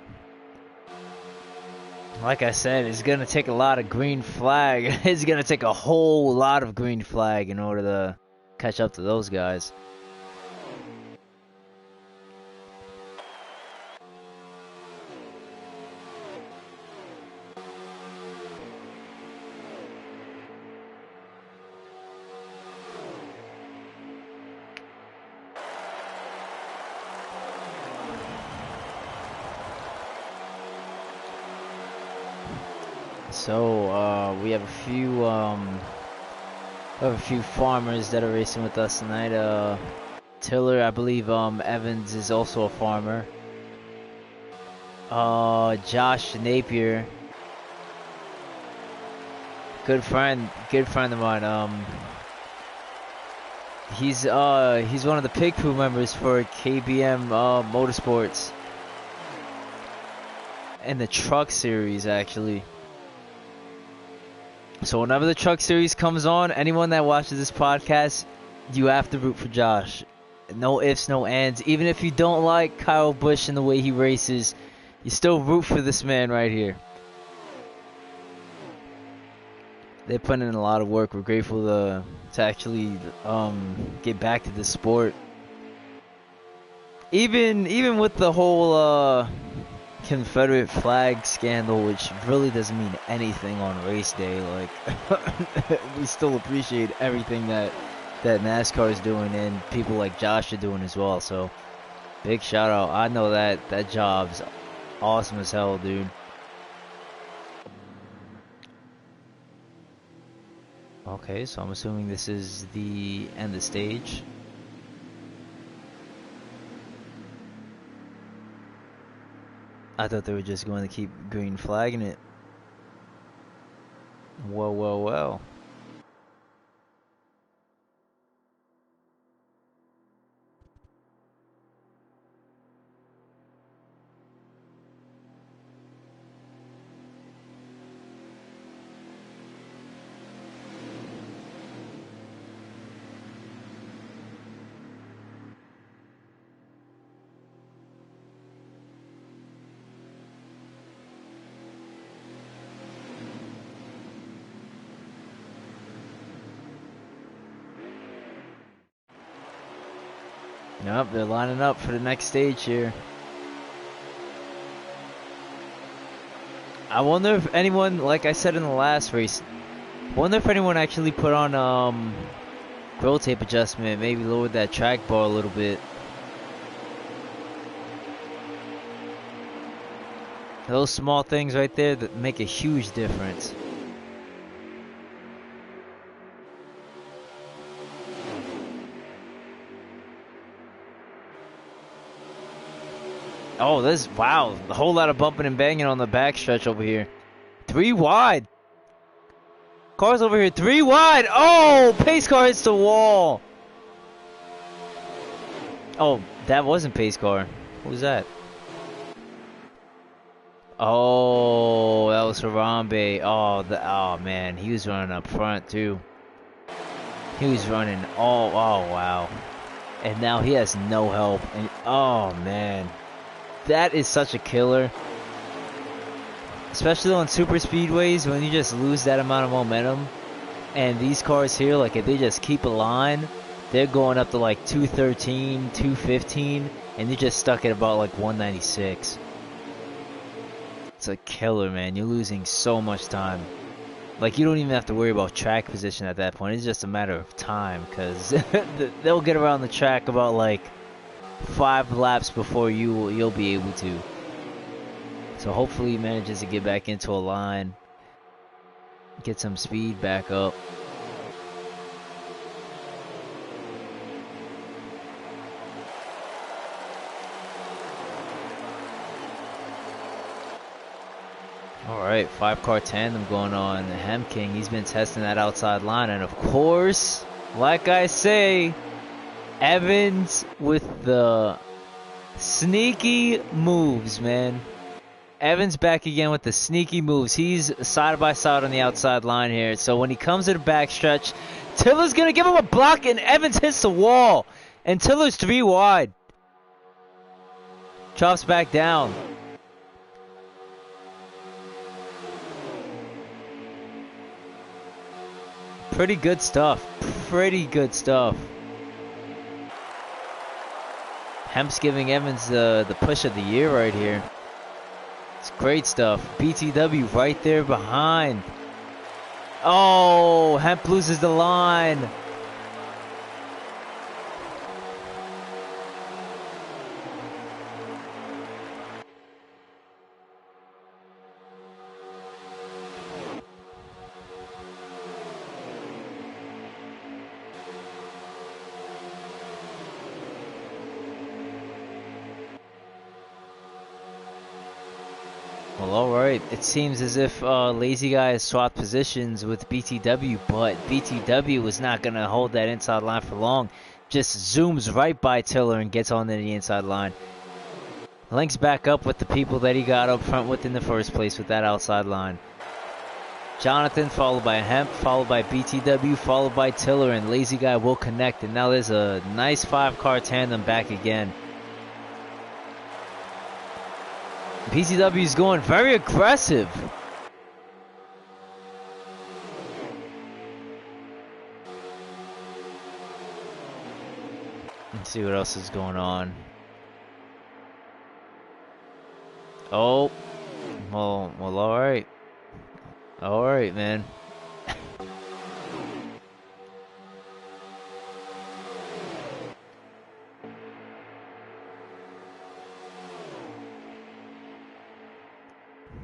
Speaker 1: like I said, it's gonna take a lot of green flag. It's gonna take a whole lot of green flag in order to catch up to those guys. So we have a few farmers that are racing with us tonight. Tiller, I believe Evans is also a farmer. Josh Napier, good friend of mine. He's one of the pig crew members for KBM Motorsports in the truck series, actually. So whenever the truck series comes on, anyone that watches this podcast, you have to root for Josh. No ifs, no ands. Even if you don't like Kyle Busch and the way he races, you still root for this man right here. They put in a lot of work. We're grateful to actually get back to this sport. Even with the whole Confederate flag scandal, which really doesn't mean anything on race day, like we still appreciate everything that NASCAR is doing and people like Josh are doing as well. So big shout out. I know that job's awesome as hell, dude. Okay, so I'm assuming this is the end of the stage. I thought they were just going to keep green flagging it. Well, well, well. Yep, they're lining up for the next stage here. I wonder if anyone, like I said in the last race, I wonder if anyone actually put on grill tape adjustment, maybe lowered that track bar a little bit. Those small things right there that make a huge difference. Oh, this, wow, a whole lot of bumping and banging on the backstretch over here. 3 wide. Cars over here, 3 wide. Oh, pace car hits the wall. Oh, that wasn't pace car. What was that? Oh, that was Harambe. Oh man, he was running up front too. He was running oh wow. And now he has no help. And oh man, that is such a killer. Especially on super speedways when you just lose that amount of momentum. And these cars here, like if they just keep a line, they're going up to like 213, 215, and you're just stuck at about like 196. It's a killer, man. You're losing so much time. Like, you don't even have to worry about track position at that point. It's just a matter of time, because they'll get around the track about like 5 laps before you'll be able to. So hopefully he manages to get back into a line, get some speed back up. Alright, 5-car tandem going on. Hem King, he's been testing that outside line. And of course, like I say, Evans with the sneaky moves, man. Evans back again with the sneaky moves. He's side by side on the outside line here. So when he comes to the backstretch, Tiller's going to give him a block, and Evans hits the wall. And Tiller's 3 wide. Chops back down. Pretty good stuff. Pretty good stuff. Hemp's giving Evans the push of the year right here. It's great stuff. BTW right there behind. Oh, Hemp loses the line. Well, alright. It seems as if Lazy Guy has swapped positions with BTW, but BTW was not going to hold that inside line for long. Just zooms right by Tiller and gets onto the inside line. Links back up with the people that he got up front with in the first place with that outside line. Jonathan, followed by Hemp, followed by BTW, followed by Tiller, and Lazy Guy will connect. And now there's a nice 5-car tandem back again. PCW is going very aggressive. Let's see what else is going on. Oh, well, all right. All right, man.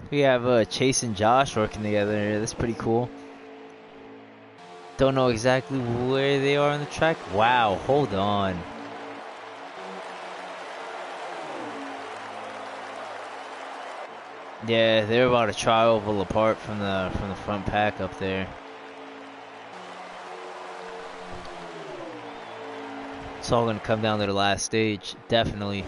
Speaker 1: We have Chase and Josh working together here. That's pretty cool. Don't know exactly where they are on the track. Wow, hold on. Yeah, they're about a tri-oval apart from the front pack up there. It's all gonna come down to the last stage, definitely.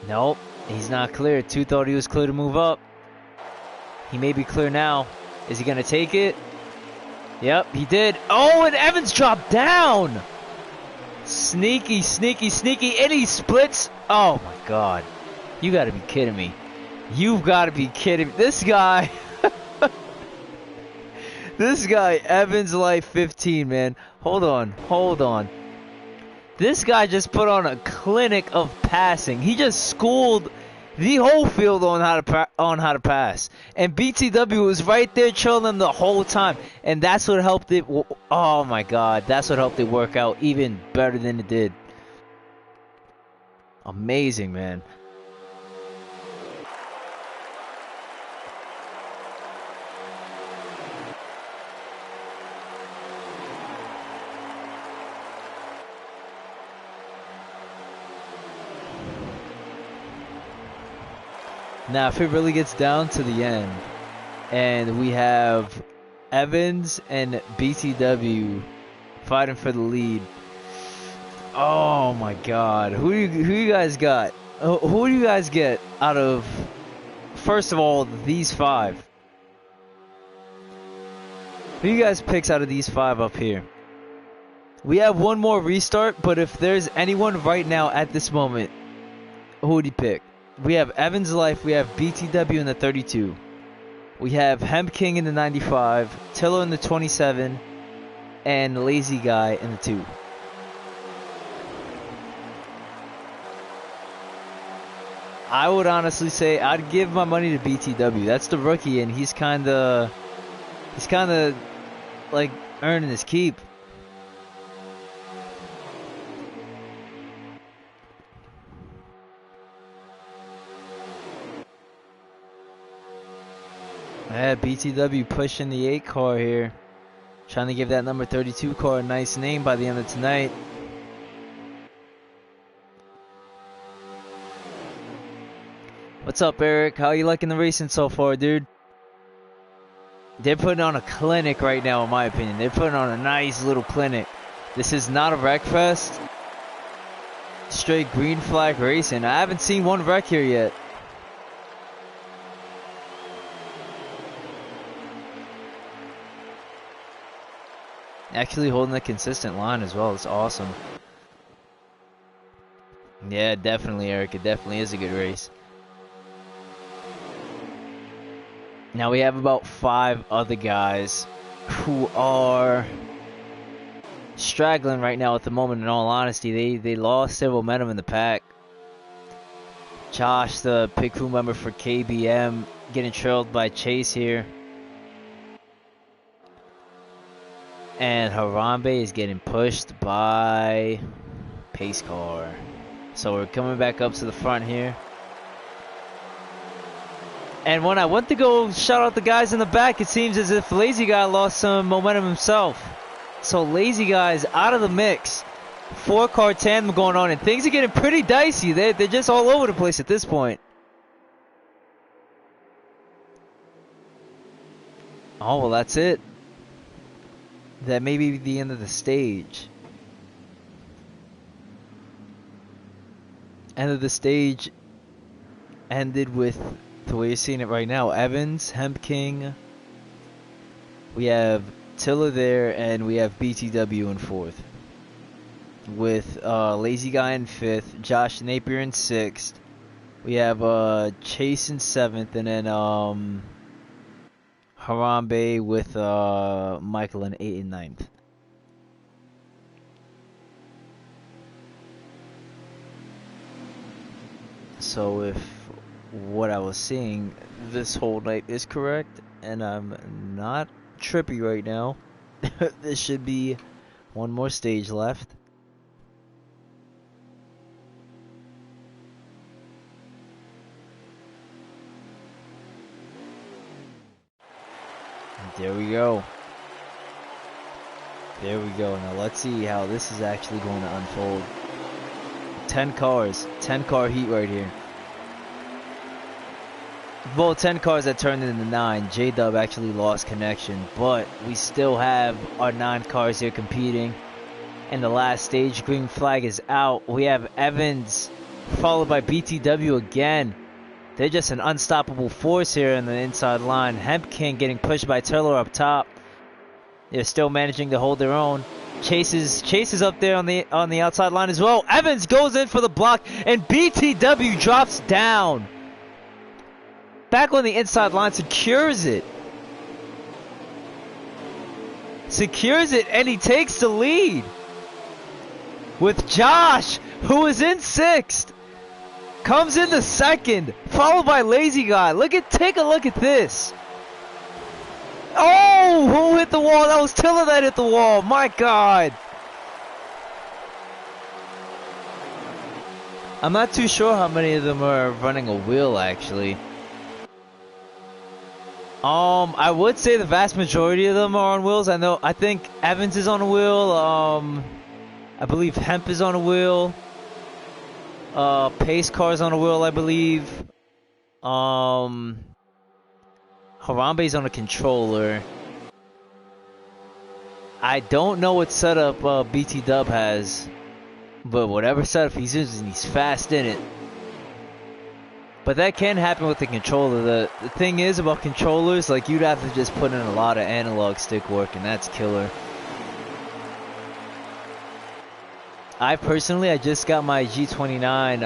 Speaker 1: Nope, he's not clear. 2 thought he was clear to move up. He may be clear now. Is he going to take it? Yep, he did. Oh, and Evans dropped down. Sneaky, sneaky, sneaky. And he splits. Oh, my God. You got to be kidding me. You've got to be kidding me. This guy. This guy, Evans Life 15, man. Hold on. Hold on. This guy just put on a clinic of passing. He just schooled the whole field on how to pass, and BTW was right there chilling them the whole time, and that's what helped it. Oh my God, that's what helped it work out even better than it did. Amazing, man. Now, if it really gets down to the end, and we have Evans and BTW fighting for the lead, oh my God, who you guys got? Who do you guys get out of, first of all, these five? Who you guys picks out of these five up here? We have one more restart, but if there's anyone right now at this moment, who would you pick? We have Evans Life, we have BTW in the 32. We have Hemp King in the 95, Tiller in the 27, and Lazy Guy in the 2. I would honestly say I'd give my money to BTW. That's the rookie, and he's kinda like earning his keep. Yeah, BTW pushing the 8 car here. Trying to give that number 32 car a nice name by the end of tonight. What's up, Eric? How you liking the racing so far, dude? They're putting on a clinic right now, in my opinion. They're putting on a nice little clinic. This is not a wreck fest. Straight green flag racing. I haven't seen one wreck here yet. Actually holding a consistent line as well. It's awesome. Yeah, definitely, Eric. It definitely is a good race. Now we have about 5 other guys who are straggling right now at the moment, in all honesty. They lost their momentum in the pack. Josh, the pit crew member for KBM, getting trailed by Chase here. And Harambe is getting pushed by Pace Car. So we're coming back up to the front here. And when I went to go shout out the guys in the back, it seems as if Lazy Guy lost some momentum himself. So Lazy Guy's out of the mix. 4-car tandem going on, and things are getting pretty dicey. They're just all over the place at this point. Oh, well, that's it. That may be the end of the stage. End of the stage ended with the way you're seeing it right now. Evans, Hemp King. We have Tiller there, and we have BTW in 4th. With Lazy Guy in 5th, Josh Napier in 6th. We have Chase in 7th, and then Harambe with Michael in 8th and 9th. So if what I was seeing this whole night is correct, and I'm not trippy right now, there should be one more stage left. There we go. There we go. Now let's see how this is actually going to unfold. 10 cars. 10-car heat right here. Well, 10 cars that turned into 9. J-Dub actually lost connection. But we still have our 9 cars here competing. And the last stage, green flag is out. We have Evans followed by BTW again. They're just an unstoppable force here in the inside line. Hempkin getting pushed by Turler up top. They're still managing to hold their own. Chase is up there on the outside line as well. Evans goes in for the block, and BTW drops down. Back on the inside line, secures it. Secures it, and he takes the lead. With Josh, who is in 6th. Comes in the 2nd, followed by Lazy Guy. Take a look at this. Oh, who hit the wall? That was Tiller that hit the wall. My God. I'm not too sure how many of them are running a wheel, actually. I would say the vast majority of them are on wheels. I think Evans is on a wheel. I believe Hemp is on a wheel. Pace Car's on a wheel, I believe. Harambe's on a controller. I don't know what setup BT Dub has, but whatever setup he's using, he's fast in it. But that can happen with the controller. The thing is about controllers, like, you'd have to just put in a lot of analog stick work, and that's killer. I just got my G29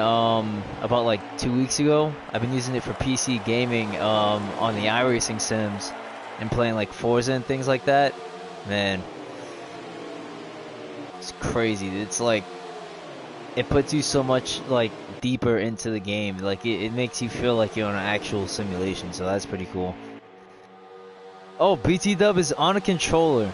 Speaker 1: about like 2 weeks ago. I've been using it for PC gaming on the iRacing sims and playing like Forza and things like that. Man, it's crazy. It's like, it puts you so much like deeper into the game. Like it makes you feel like you're on an actual simulation, so that's pretty cool. Oh, BT Dub is on a controller.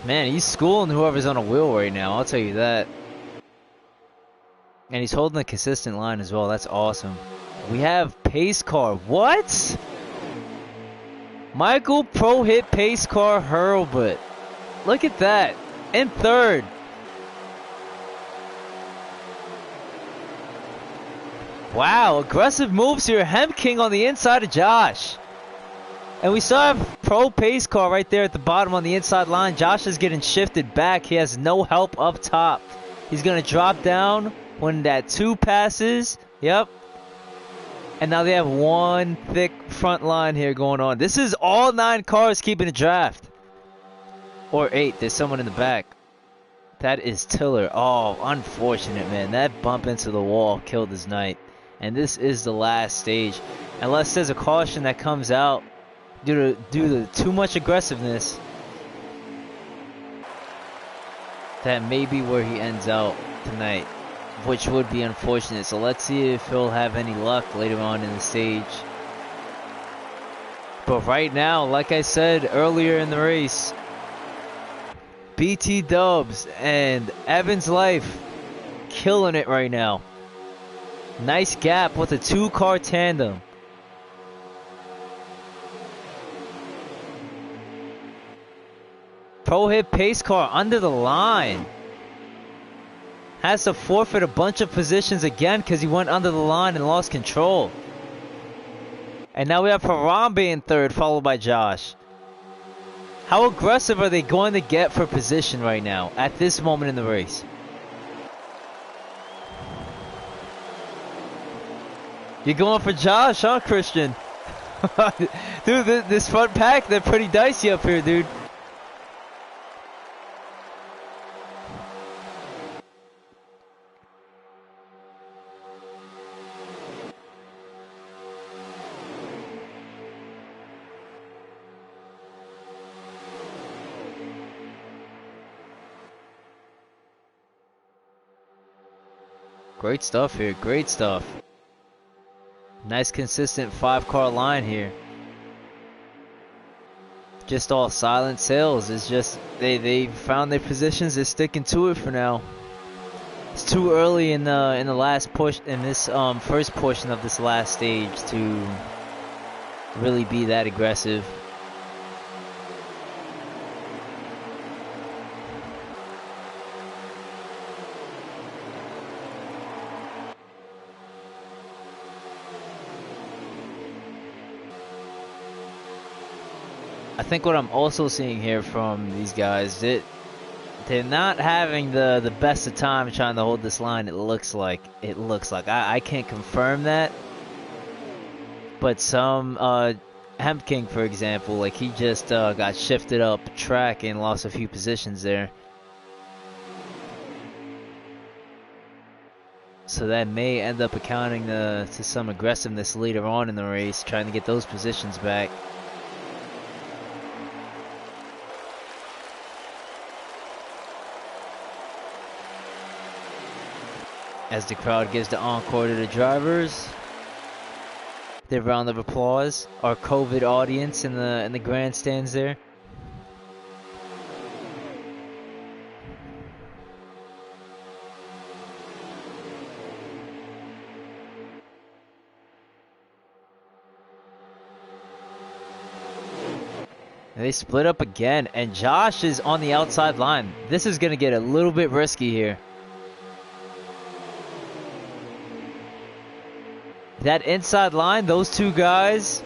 Speaker 1: Man, he's schooling whoever's on a wheel right now, I'll tell you that. And he's holding a consistent line as well. That's awesome. We have Pace Car. What? Michael Pro hit Pace Car Hurlbut. Look at that. In 3rd. Wow, aggressive moves here. Hemp King on the inside of Josh. And we still have Pro Pace Car right there at the bottom on the inside line. Josh is getting shifted back. He has no help up top. He's going to drop down when that 2 passes. Yep. And now they have one thick front line here going on. This is all 9 cars keeping a draft. Or 8. There's someone in the back. That is Tiller. Oh, unfortunate, man. That bump into the wall killed his night. And this is the last stage. Unless there's a caution that comes out due to too much aggressiveness, that may be where he ends out tonight, which would be unfortunate. So let's see if he'll have any luck later on in the stage. But right now, like I said earlier in the race, BT Dubs and Evans Life killing it right now. Nice gap with a 2-car tandem. Pro hit Pace Car under the line. Has to forfeit a bunch of positions again because he went under the line and lost control. And now we have Harambe in 3rd, followed by Josh. How aggressive are they going to get for position right now at this moment in the race? You're going for Josh, huh, Christian? Dude, this front pack, they're pretty dicey up here, dude. Great stuff here, great stuff. Nice consistent 5-car line here. Just all silent sales. It's just they found their positions. They're sticking to it for now. It's too early in the last push, in this first portion of this last stage, to really be that aggressive. I think what I'm also seeing here from these guys, They're not having the best of time trying to hold this line. It looks like. I can't confirm that, but some Hemp King, for example, like he just got shifted up track and lost a few positions there. So that may end up accounting to some aggressiveness later on in the race, trying to get those positions back. As the crowd gives the encore to the drivers, their round of applause, our COVID audience in the grandstands there. And they split up again, and Josh is on the outside line. This is going to get a little bit risky here. That inside line, those two guys,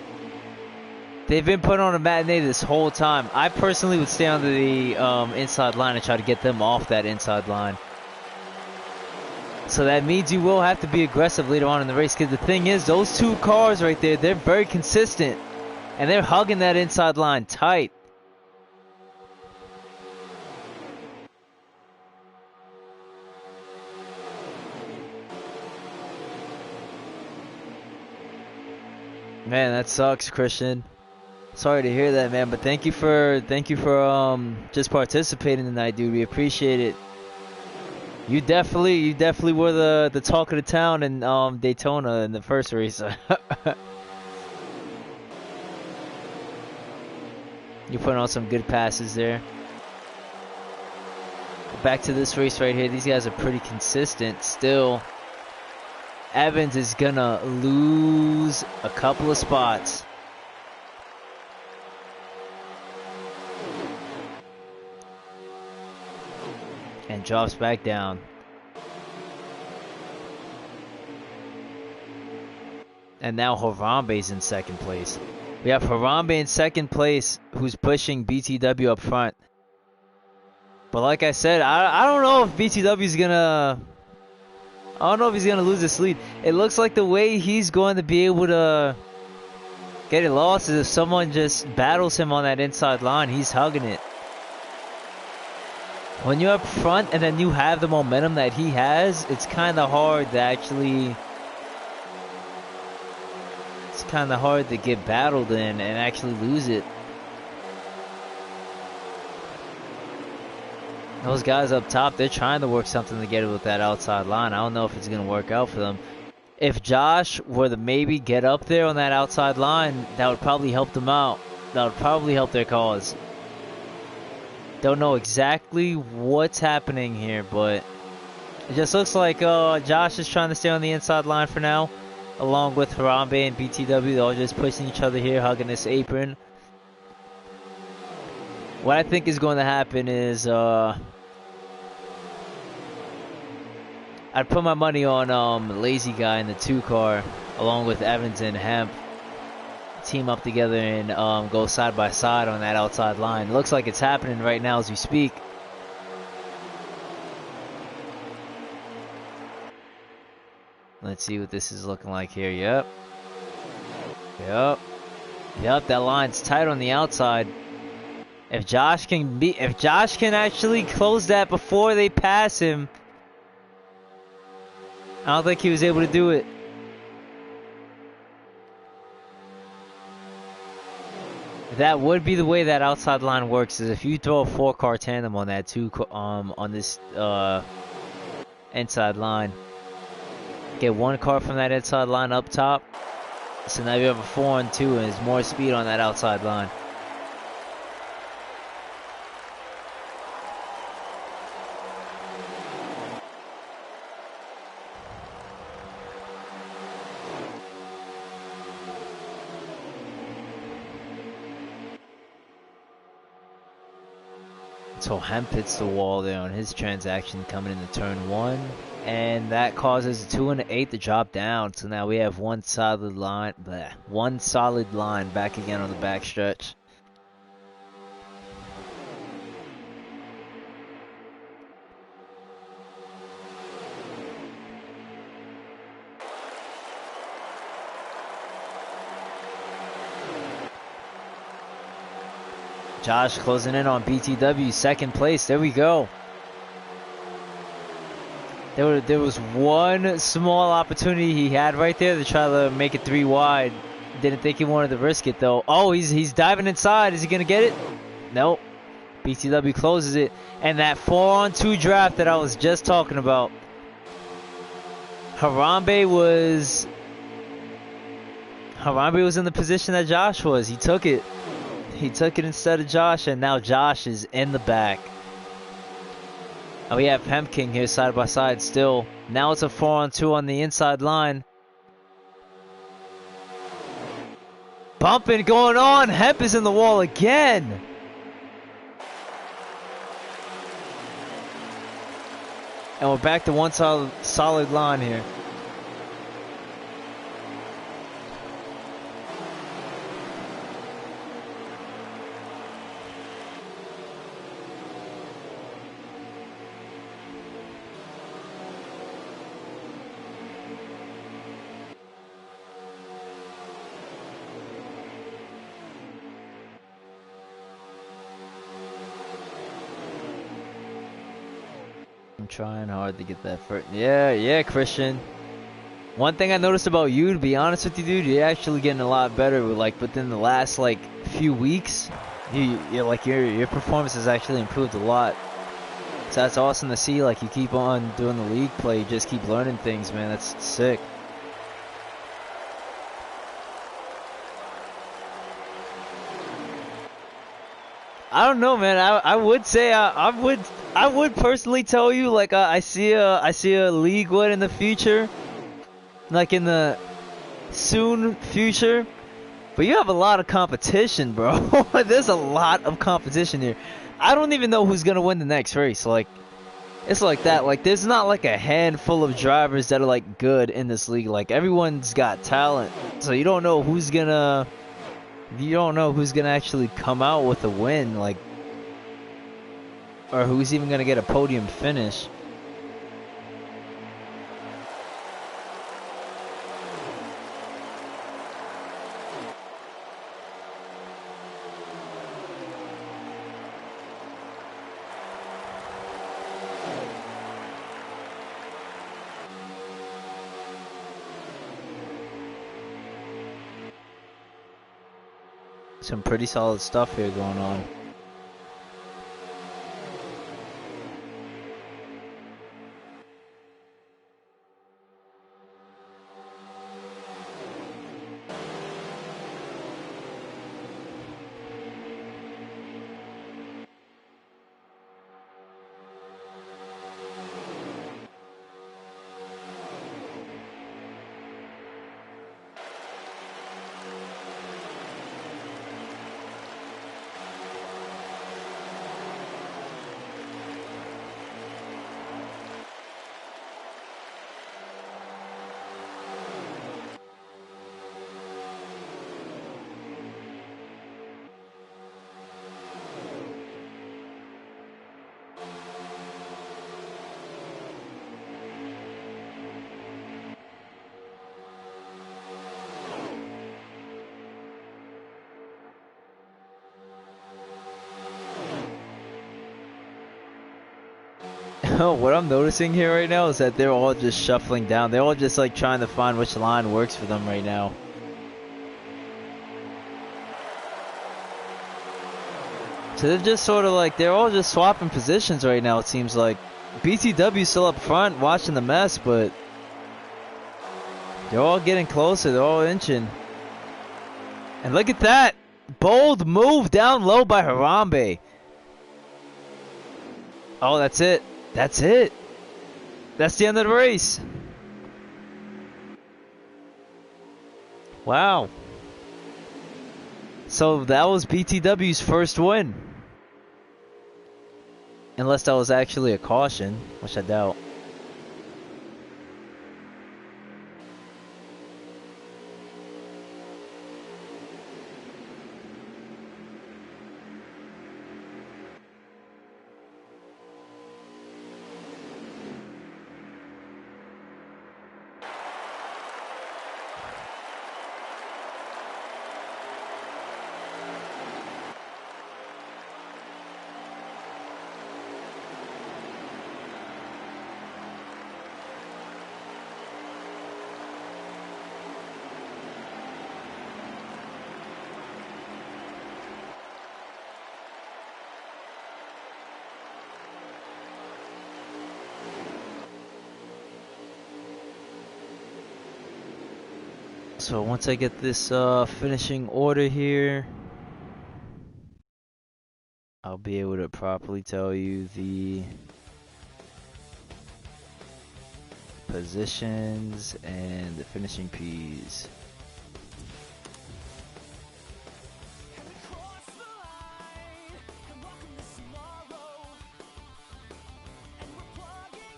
Speaker 1: they've been put on a matinee this whole time. I personally would stay on the inside line and try to get them off that inside line. So that means you will have to be aggressive later on in the race, because the thing is, those two cars right there, they're very consistent. And they're hugging that inside line tight. Man, that sucks, Christian. Sorry to hear that, man, but thank you for just participating tonight, dude. We appreciate it. You definitely were the talk of the town in Daytona in the first race. You put on some good passes there. Back to this race right here. These guys are pretty consistent still. Evans is gonna lose a couple of spots. And drops back down. And now Harambe's in second place. We have Harambe in second place, who's pushing BTW up front. But like I said, I don't know if BTW's gonna... I don't know if he's gonna lose this lead. It looks like the way he's going to be able to get it lost is if someone just battles him on that inside line. He's hugging it. When you're up front and then you have the momentum that he has, it's kind of hard to actually... It's kind of hard to get battled in and actually lose it. Those guys up top, they're trying to work something together with that outside line. I don't know if it's going to work out for them. If Josh were to maybe get up there on that outside line, that would probably help them out. That would probably help their cause. Don't know exactly what's happening here, but it just looks like Josh is trying to stay on the inside line for now, along with Harambe and BTW. They're all just pushing each other here, hugging this apron. What I think is going to happen is I'd put my money on Lazy Guy in the 2 car, along with Evans and Hemp. Team up together and go side by side on that outside line. It looks like it's happening right now as we speak. Let's see what this is looking like here. Yep, that line's tight on the outside. If Josh can actually close that before they pass him, I don't think he was able to do it. That would be the way that outside line works. Is if you throw a 4-car tandem on that on this inside line, get 1 car from that inside line up top. So now you have a 4-on-2 and there's more speed on that outside line. So Hemp hits the wall there on his transaction coming into turn 1, and that causes 2 and 8 to drop down. So now we have one solid line back again on the backstretch. Josh closing in on BTW, second place. There we go. There was one small opportunity he had right there to try to make it 3 wide. Didn't think he wanted to risk it though. Oh, he's diving inside. Is he gonna get it? Nope. BTW closes it, and that 4-on-2 draft that I was just talking about. Harambe was in the position that Josh was. He took it. He took it instead of Josh, and now Josh is in the back. And we have Hemking here side by side still. Now it's a 4-on-2 on the inside line. Bumping going on. Hemp is in the wall again. And we're back to one solid line here. I'm trying hard to get that first. Yeah, Christian. One thing I noticed about you, to be honest with you, dude, you're actually getting a lot better. Like within the last few weeks, your performance has actually improved a lot. So that's awesome to see. Like you keep on doing the league play, you just keep learning things, man. That's sick. I don't know, man. I would say I would personally tell you like I see a league win in the future, like in the soon future. But you have a lot of competition, bro. There's a lot of competition here. I don't even know who's gonna win the next race. Like it's like that. Like there's not like a handful of drivers that are like good in this league. Like everyone's got talent, so you don't know who's gonna. You don't know who's gonna actually come out with a win, like, or who's even gonna get a podium finish. Some pretty solid stuff here going on. What I'm noticing here right now is that they're all just shuffling down. They're all just like trying to find which line works for them right now. So they're just sort of like, they're all just swapping positions right now, it seems like. BTW's still up front watching the mess, but they're all getting closer. They're all inching. And look at that. Bold move down low by Harambe. Oh, that's it. That's it. That's the end of the race. Wow. So that was BTW's first win. Unless that was actually a caution, which I doubt. So once I get this finishing order here, I'll be able to properly tell you the positions and the finishing P's.
Speaker 3: And we cross the line and welcome this tomorrow. And we're plugging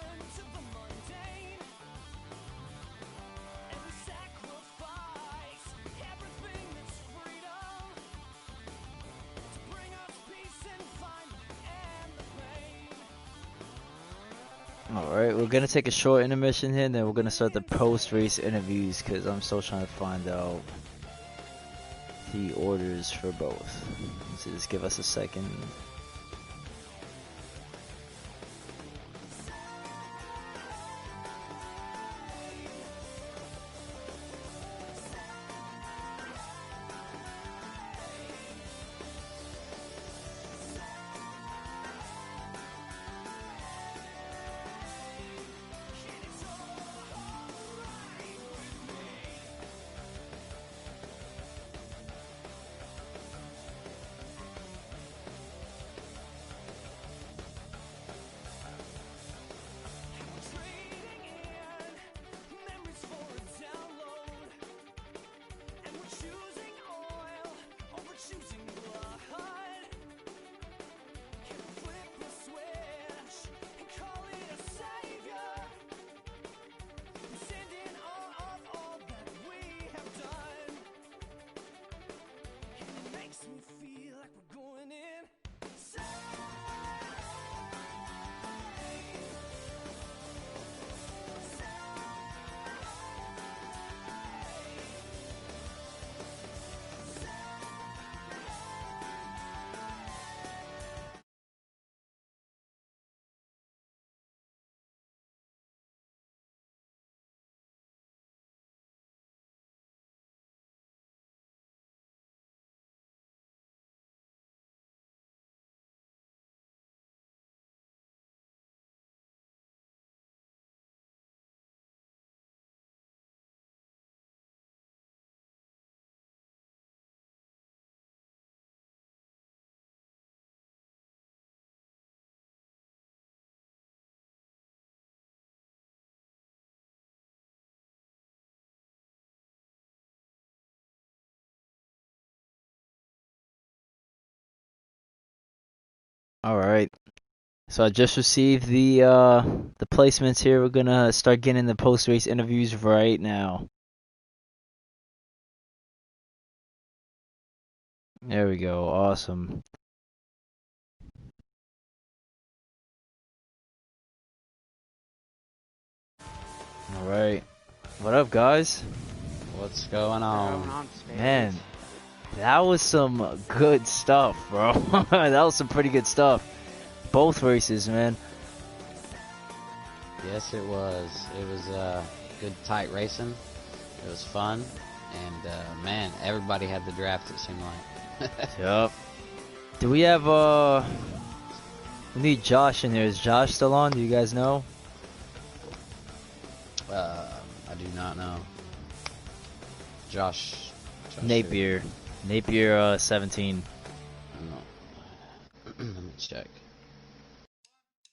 Speaker 3: into the mundane. And we sacrifice everything that's freedom to bring us peace and find and the pain.
Speaker 1: Alright, we're gonna take a short intermission here, and then we're gonna start the post-race interviews, because I'm still trying to find out the orders for both. So just give us a second.
Speaker 3: Trading in memories for a download. And we're choosing oil over choosing blood. Can we flip the switch and call it a savior? We send in awe of all that we have done. And it makes me feel like we're going in.
Speaker 1: Alright, so I just received the placements here. We're gonna start getting the post-race interviews right now. There we go, awesome. Alright, what up guys?
Speaker 4: What's going on?
Speaker 1: Man, that was some good stuff, bro. That was some pretty good stuff. Both races, man.
Speaker 4: Yes, it was. It was good, tight racing. It was fun, and man, everybody had the draft. It seemed like.
Speaker 1: Yup. Do we have we need Josh in there. Is Josh still on? Do you guys know?
Speaker 4: I do not know. Josh
Speaker 1: Napier. Napier 17.
Speaker 4: I don't know. Let me check.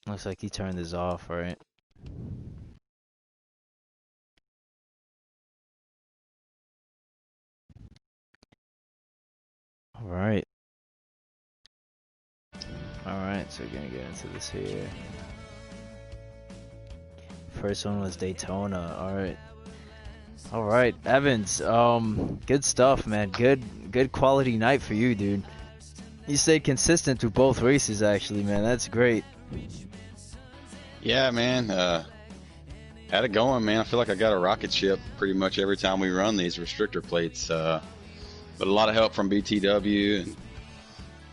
Speaker 1: Looks like he turned his off, right? Alright. Alright, so we're gonna get into this here. First one was Daytona. Alright. Alright, Evans. Good stuff, man. Good quality night for you, dude. You stayed consistent through both races, actually, man. That's great.
Speaker 5: Yeah, man. Had it going, man. I feel like I got a rocket ship pretty much every time we run these restrictor plates. But a lot of help from BTW and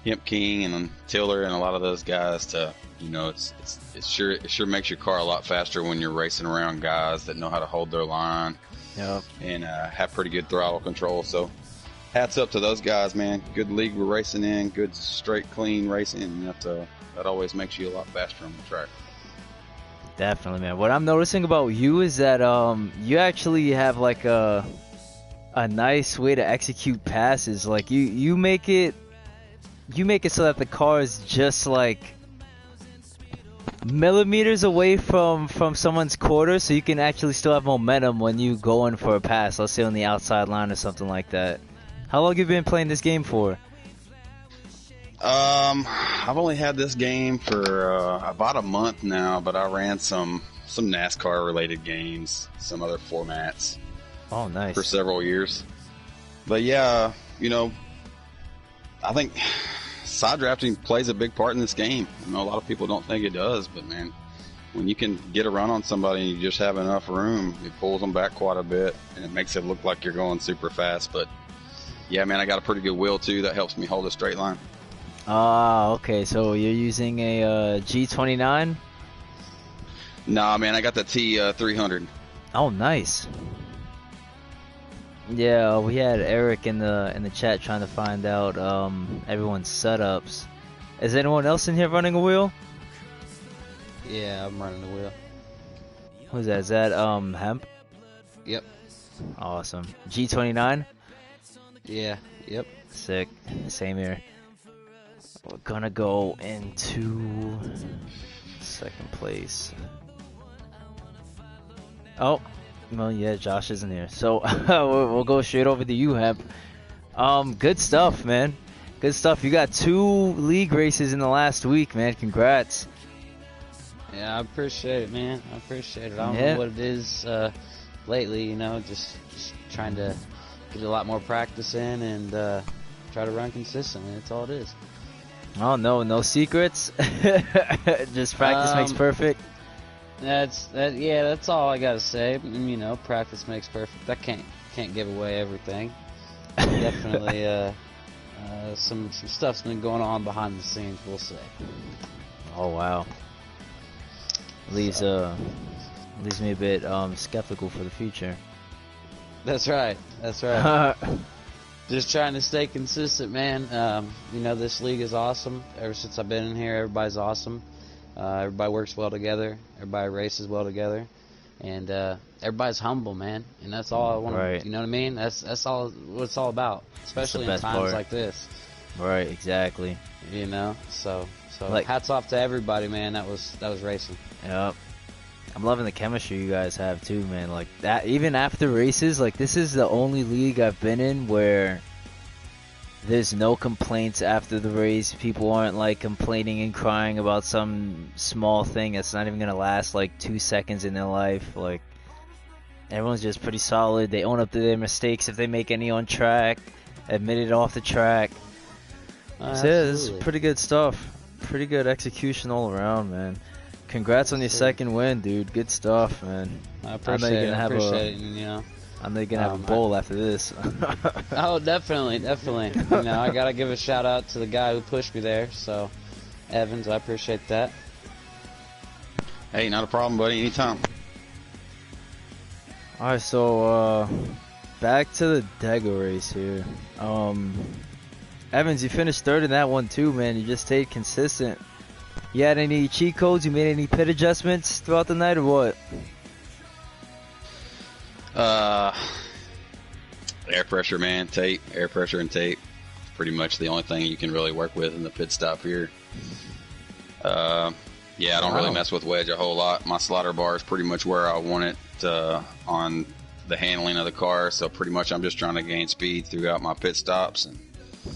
Speaker 5: Hemp King and Tiller and a lot of those guys to, you know, it sure makes your car a lot faster when you're racing around guys that know how to hold their line.
Speaker 1: Yep.
Speaker 5: And have pretty good throttle control. So hats up to those guys, man. Good league we're racing in, good straight clean racing, and that always makes you a lot faster on the track.
Speaker 1: Definitely, man. What I'm noticing about you is that you actually have like a nice way to execute passes. Like you make it so that the car is just like millimeters away from someone's quarter, so you can actually still have momentum when you go in for a pass. Let's say on the outside line or something like that. How long have you been playing this game for?
Speaker 5: I've only had this game for about a month now, but I ran some NASCAR related games, some other formats
Speaker 1: Oh, nice.
Speaker 5: for several years. But yeah, you know, I think side drafting plays a big part in this game. I know a lot of people don't think it does, but man, when you can get a run on somebody and you just have enough room, it pulls them back quite a bit, and it makes it look like you're going super fast. But yeah, man, I got a pretty good wheel too. That helps me hold a straight line.
Speaker 1: Ah, okay. So you're using a G29?
Speaker 5: Nah, man, I got the T300.
Speaker 1: Oh, nice. Yeah, we had Eric in the chat trying to find out everyone's setups. Is anyone else in here running a wheel?
Speaker 4: Yeah, I'm running the wheel.
Speaker 1: Who's that? Is that Hemp?
Speaker 4: Yep.
Speaker 1: Awesome. G29?
Speaker 4: Yeah. Yep.
Speaker 1: Sick. Same here. We're gonna go into second place. Oh, well, yeah, Josh isn't here, so we'll go straight over to you, Hemp. Good stuff, man. Good stuff. You got 2 league races in the last week, man. Congrats.
Speaker 4: Yeah, I appreciate it, man. I appreciate it. I don't
Speaker 1: Yeah.
Speaker 4: know what it is lately, you know, just trying to get a lot more practice in and try to run consistently. That's all it is.
Speaker 1: Oh, no secrets. Just practice makes perfect.
Speaker 4: That's all I gotta say. You know, practice makes perfect. I can't give away everything. Definitely, some stuff's been going on behind the scenes. We'll say.
Speaker 1: Oh, wow. Leaves me a bit skeptical for the future.
Speaker 4: That's right. That's right. Just trying to stay consistent, man. You know, this league is awesome. Ever since I've been in here, everybody's awesome. Everybody works well together. Everybody races well together, and everybody's humble, man. And that's all I want.
Speaker 1: Right.
Speaker 4: You know what I mean? That's all what it's all about, especially in
Speaker 1: best
Speaker 4: times
Speaker 1: part.
Speaker 4: like this.
Speaker 1: Right, exactly.
Speaker 4: You know, so
Speaker 1: Like-
Speaker 4: hats off to everybody, man. That was racing.
Speaker 1: Yep. I'm loving the chemistry you guys have too, man. Like that, even after races, like this is the only league I've been in where there's no complaints after the race. People aren't like complaining and crying about some small thing that's not even gonna last like 2 seconds in their life. Like everyone's just pretty solid. They own up to their mistakes if they make any on track, admit it off the track. So yeah, this is pretty good stuff. Pretty good execution all around, man. Congrats on your second win, dude. Good stuff, man.
Speaker 4: I appreciate it. I appreciate it. And, you know.
Speaker 1: I know you're gonna have a bowl after this.
Speaker 4: Oh, definitely. You know, I gotta give a shout out to the guy who pushed me there. So, Evans, I appreciate that.
Speaker 5: Hey, not a problem, buddy. Anytime.
Speaker 1: Alright, so back to the Dego race here. Evans, you finished third in that one too, man. You just stayed consistent. You had any cheat codes? You made any pit adjustments throughout the night or what?
Speaker 5: Air pressure, man. Tape, air pressure and tape. Pretty much the only thing you can really work with in the pit stop here. Yeah, I don't really mess with wedge a whole lot. My slider bar is pretty much where I want it on the handling of the car. So pretty much I'm just trying to gain speed throughout my pit stops. And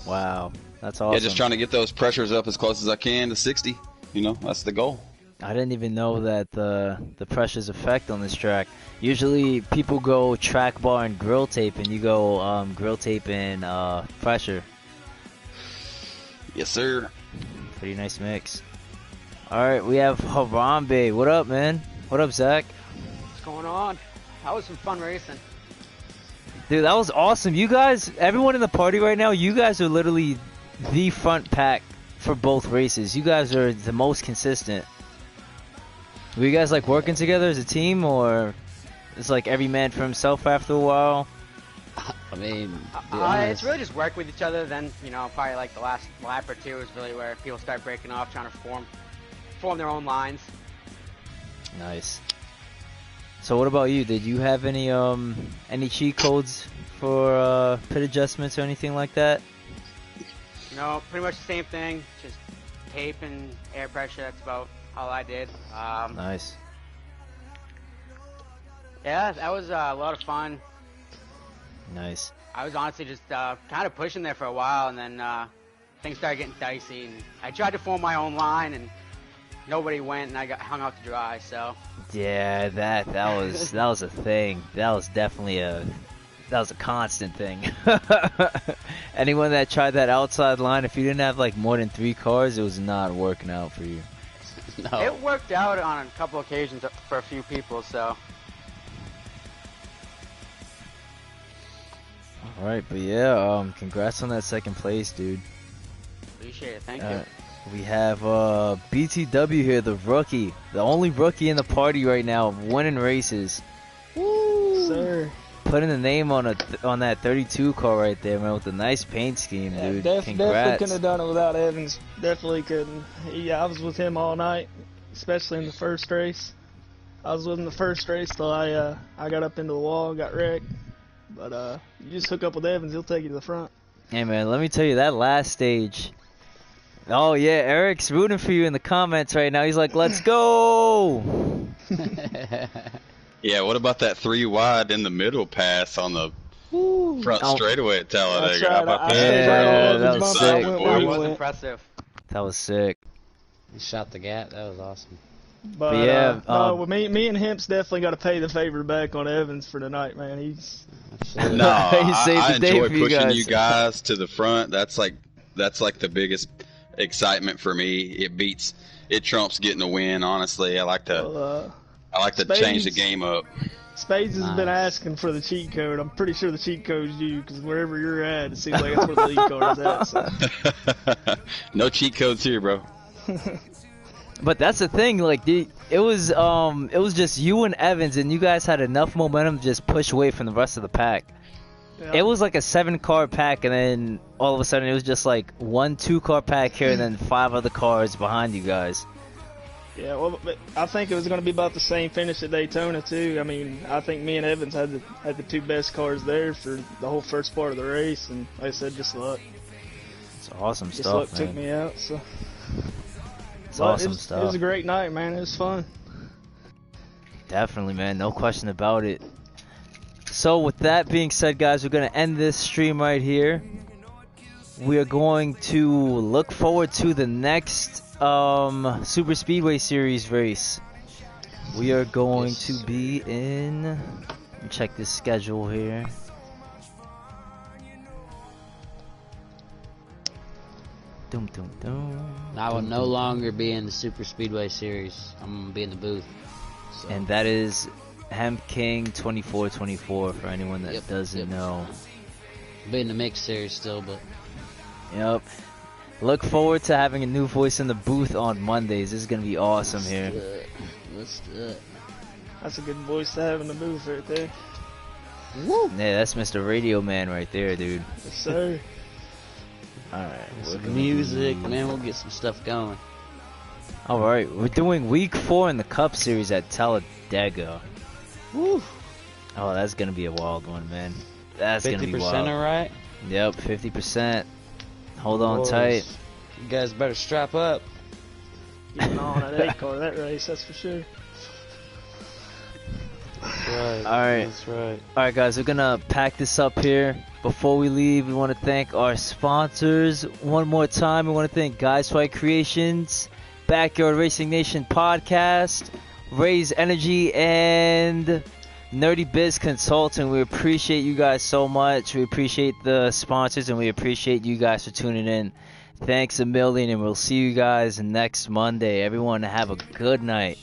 Speaker 1: Wow, that's awesome.
Speaker 5: yeah, just trying to get those pressures up as close as I can to 60. You know, that's the goal.
Speaker 1: I didn't even know that the pressures affect on this track. Usually people go track bar and grill tape, and you go grill tape and pressure.
Speaker 5: Yes, sir.
Speaker 1: Pretty nice mix. Alright, we have Harambe. What up, man? What up, Zach?
Speaker 6: What's going on? That was some fun racing.
Speaker 1: Dude, that was awesome. You guys, everyone in the party right now, you guys are literally the front pack for both races. You guys are the most consistent. Were you guys like working together as a team, or it's like every man for himself after a while?
Speaker 4: I mean,
Speaker 6: It's really just work with each other. Then, you know, probably like the last lap or two is really where people start breaking off, trying to form their own lines.
Speaker 1: Nice. So what about you? Did you have any cheat codes for pit adjustments or anything like that?
Speaker 6: No, pretty much the same thing. Just tape and air pressure. That's about all I did.
Speaker 1: Nice.
Speaker 6: Yeah, that was a lot of fun.
Speaker 1: Nice.
Speaker 6: I was honestly just kind of pushing there for a while, and then things started getting dicey. And I tried to form my own line, and nobody went, and I got hung out to dry. So
Speaker 1: Yeah, that was a thing. That was definitely a constant thing. Anyone that tried that outside line, if you didn't have like more than 3 cars, it was not working out for you.
Speaker 4: No.
Speaker 6: it worked out on a couple occasions for a few people. So
Speaker 1: All right, but yeah, congrats on that second place, dude.
Speaker 6: appreciate it. Thank you.
Speaker 1: We have BTW here, the rookie, the only rookie in the party right now, winning races.
Speaker 7: Woo! Sir.
Speaker 1: Putting the name on that 32 car right there, man, with a nice paint scheme,
Speaker 7: Yeah,
Speaker 1: dude.
Speaker 7: definitely
Speaker 1: Congrats.
Speaker 7: couldn't have done it without Evans. Definitely couldn't. I was with him all night, especially in the first race. I was with him the first race till I got up into the wall, got wrecked. But you just hook up with Evans, he'll take you to the front.
Speaker 1: Hey, man, let me tell you, that last stage. Oh, yeah, Eric's rooting for you in the comments right now. He's like, let's go!
Speaker 5: Yeah, what about that 3 wide in the middle pass on the
Speaker 7: Woo.
Speaker 5: front
Speaker 1: Oh.
Speaker 5: straightaway at Talladega?
Speaker 7: That's right.
Speaker 5: How about
Speaker 7: I
Speaker 5: that?
Speaker 7: stayed right
Speaker 1: Yeah,
Speaker 7: on
Speaker 1: that
Speaker 7: Evans'
Speaker 1: was
Speaker 7: bump. I
Speaker 1: sick.
Speaker 7: went
Speaker 6: That
Speaker 7: where he
Speaker 6: was
Speaker 7: went.
Speaker 6: impressive.
Speaker 1: That was sick.
Speaker 4: He shot the gap. That was awesome.
Speaker 7: But
Speaker 1: yeah,
Speaker 7: no, well, me and Hemp's definitely got to pay the favor back on Evans for tonight, man. He's
Speaker 4: Absolutely.
Speaker 5: No,
Speaker 1: He saved
Speaker 5: I
Speaker 1: the day
Speaker 5: enjoy
Speaker 1: for you
Speaker 5: pushing
Speaker 1: guys.
Speaker 5: you guys to the front. That's like the biggest excitement for me. It trumps getting a win. Honestly, I like to change the
Speaker 7: Spades.
Speaker 5: game up.
Speaker 7: Spades has been
Speaker 4: Nice.
Speaker 7: asking for the cheat code. I'm pretty sure the cheat code's you, because wherever you're at, it seems like that's where the lead card is at. So.
Speaker 5: No cheat codes here, bro.
Speaker 1: But that's the thing, like, it was just you and Evans, and you guys had enough momentum to just push away from the rest of the pack.
Speaker 7: Yeah.
Speaker 1: It was like a 7-car pack, and then all of a sudden it was just like 1 2-car pack here, and then 5 other cars behind you guys.
Speaker 7: Yeah, well, but I think it was going to be about the same finish at Daytona too. I mean, I think me and Evans had the 2 best cars there for the whole first part of the race, and like I said, just luck.
Speaker 1: It's awesome
Speaker 7: Just
Speaker 1: stuff,
Speaker 7: luck
Speaker 1: man.
Speaker 7: took me out. So
Speaker 1: It's
Speaker 7: But
Speaker 1: awesome
Speaker 7: it was
Speaker 1: stuff.
Speaker 7: a great night, man. It was fun.
Speaker 1: Definitely, man. No question about it. So with that being said, guys, we're going to end this stream right here. We are going to look forward to the next Super Speedway Series race. We are going to be in... Let me check this schedule here. Dum, dum, dum.
Speaker 4: I will no longer be in the Super Speedway Series. I'm going to be in the booth. So.
Speaker 1: And that is Hemp King 2424 for anyone that
Speaker 4: Yep,
Speaker 1: doesn't
Speaker 4: yep.
Speaker 1: know.
Speaker 4: Be in the mix series still, but
Speaker 1: Yep. Look forward to having a new voice in the booth on Mondays. This is going to be awesome here.
Speaker 4: Let's do it.
Speaker 7: That's a good voice to have in the booth right there.
Speaker 1: Yeah, that's Mr. Radio Man right there, dude.
Speaker 7: Yes, sir.
Speaker 1: Alright.
Speaker 4: Some music, man. We'll get some stuff going.
Speaker 1: Alright, we're doing week 4 in the Cup Series at Talladega.
Speaker 7: Woo.
Speaker 1: Oh, that's going to be a wild one, man. That's going to be
Speaker 4: 50%,
Speaker 1: wild.
Speaker 4: alright?
Speaker 1: Yep, 50%. Hold on
Speaker 4: Boys,
Speaker 1: tight.
Speaker 4: You guys better strap up.
Speaker 7: Getting on that 8 car that race, that's for sure.
Speaker 4: That's right.
Speaker 1: Alright.
Speaker 4: That's right.
Speaker 1: Alright, guys, we're gonna pack this up here. Before we leave, we want to thank our sponsors one more time. We want to thank Guys Fight Creations, Backyard Racing Nation Podcast, Raise Energy, and Nerdy Biz Consulting. We appreciate you guys so much. We appreciate the sponsors, and we appreciate you guys for tuning in. Thanks a million, and we'll see you guys next Monday. Everyone, have a good night.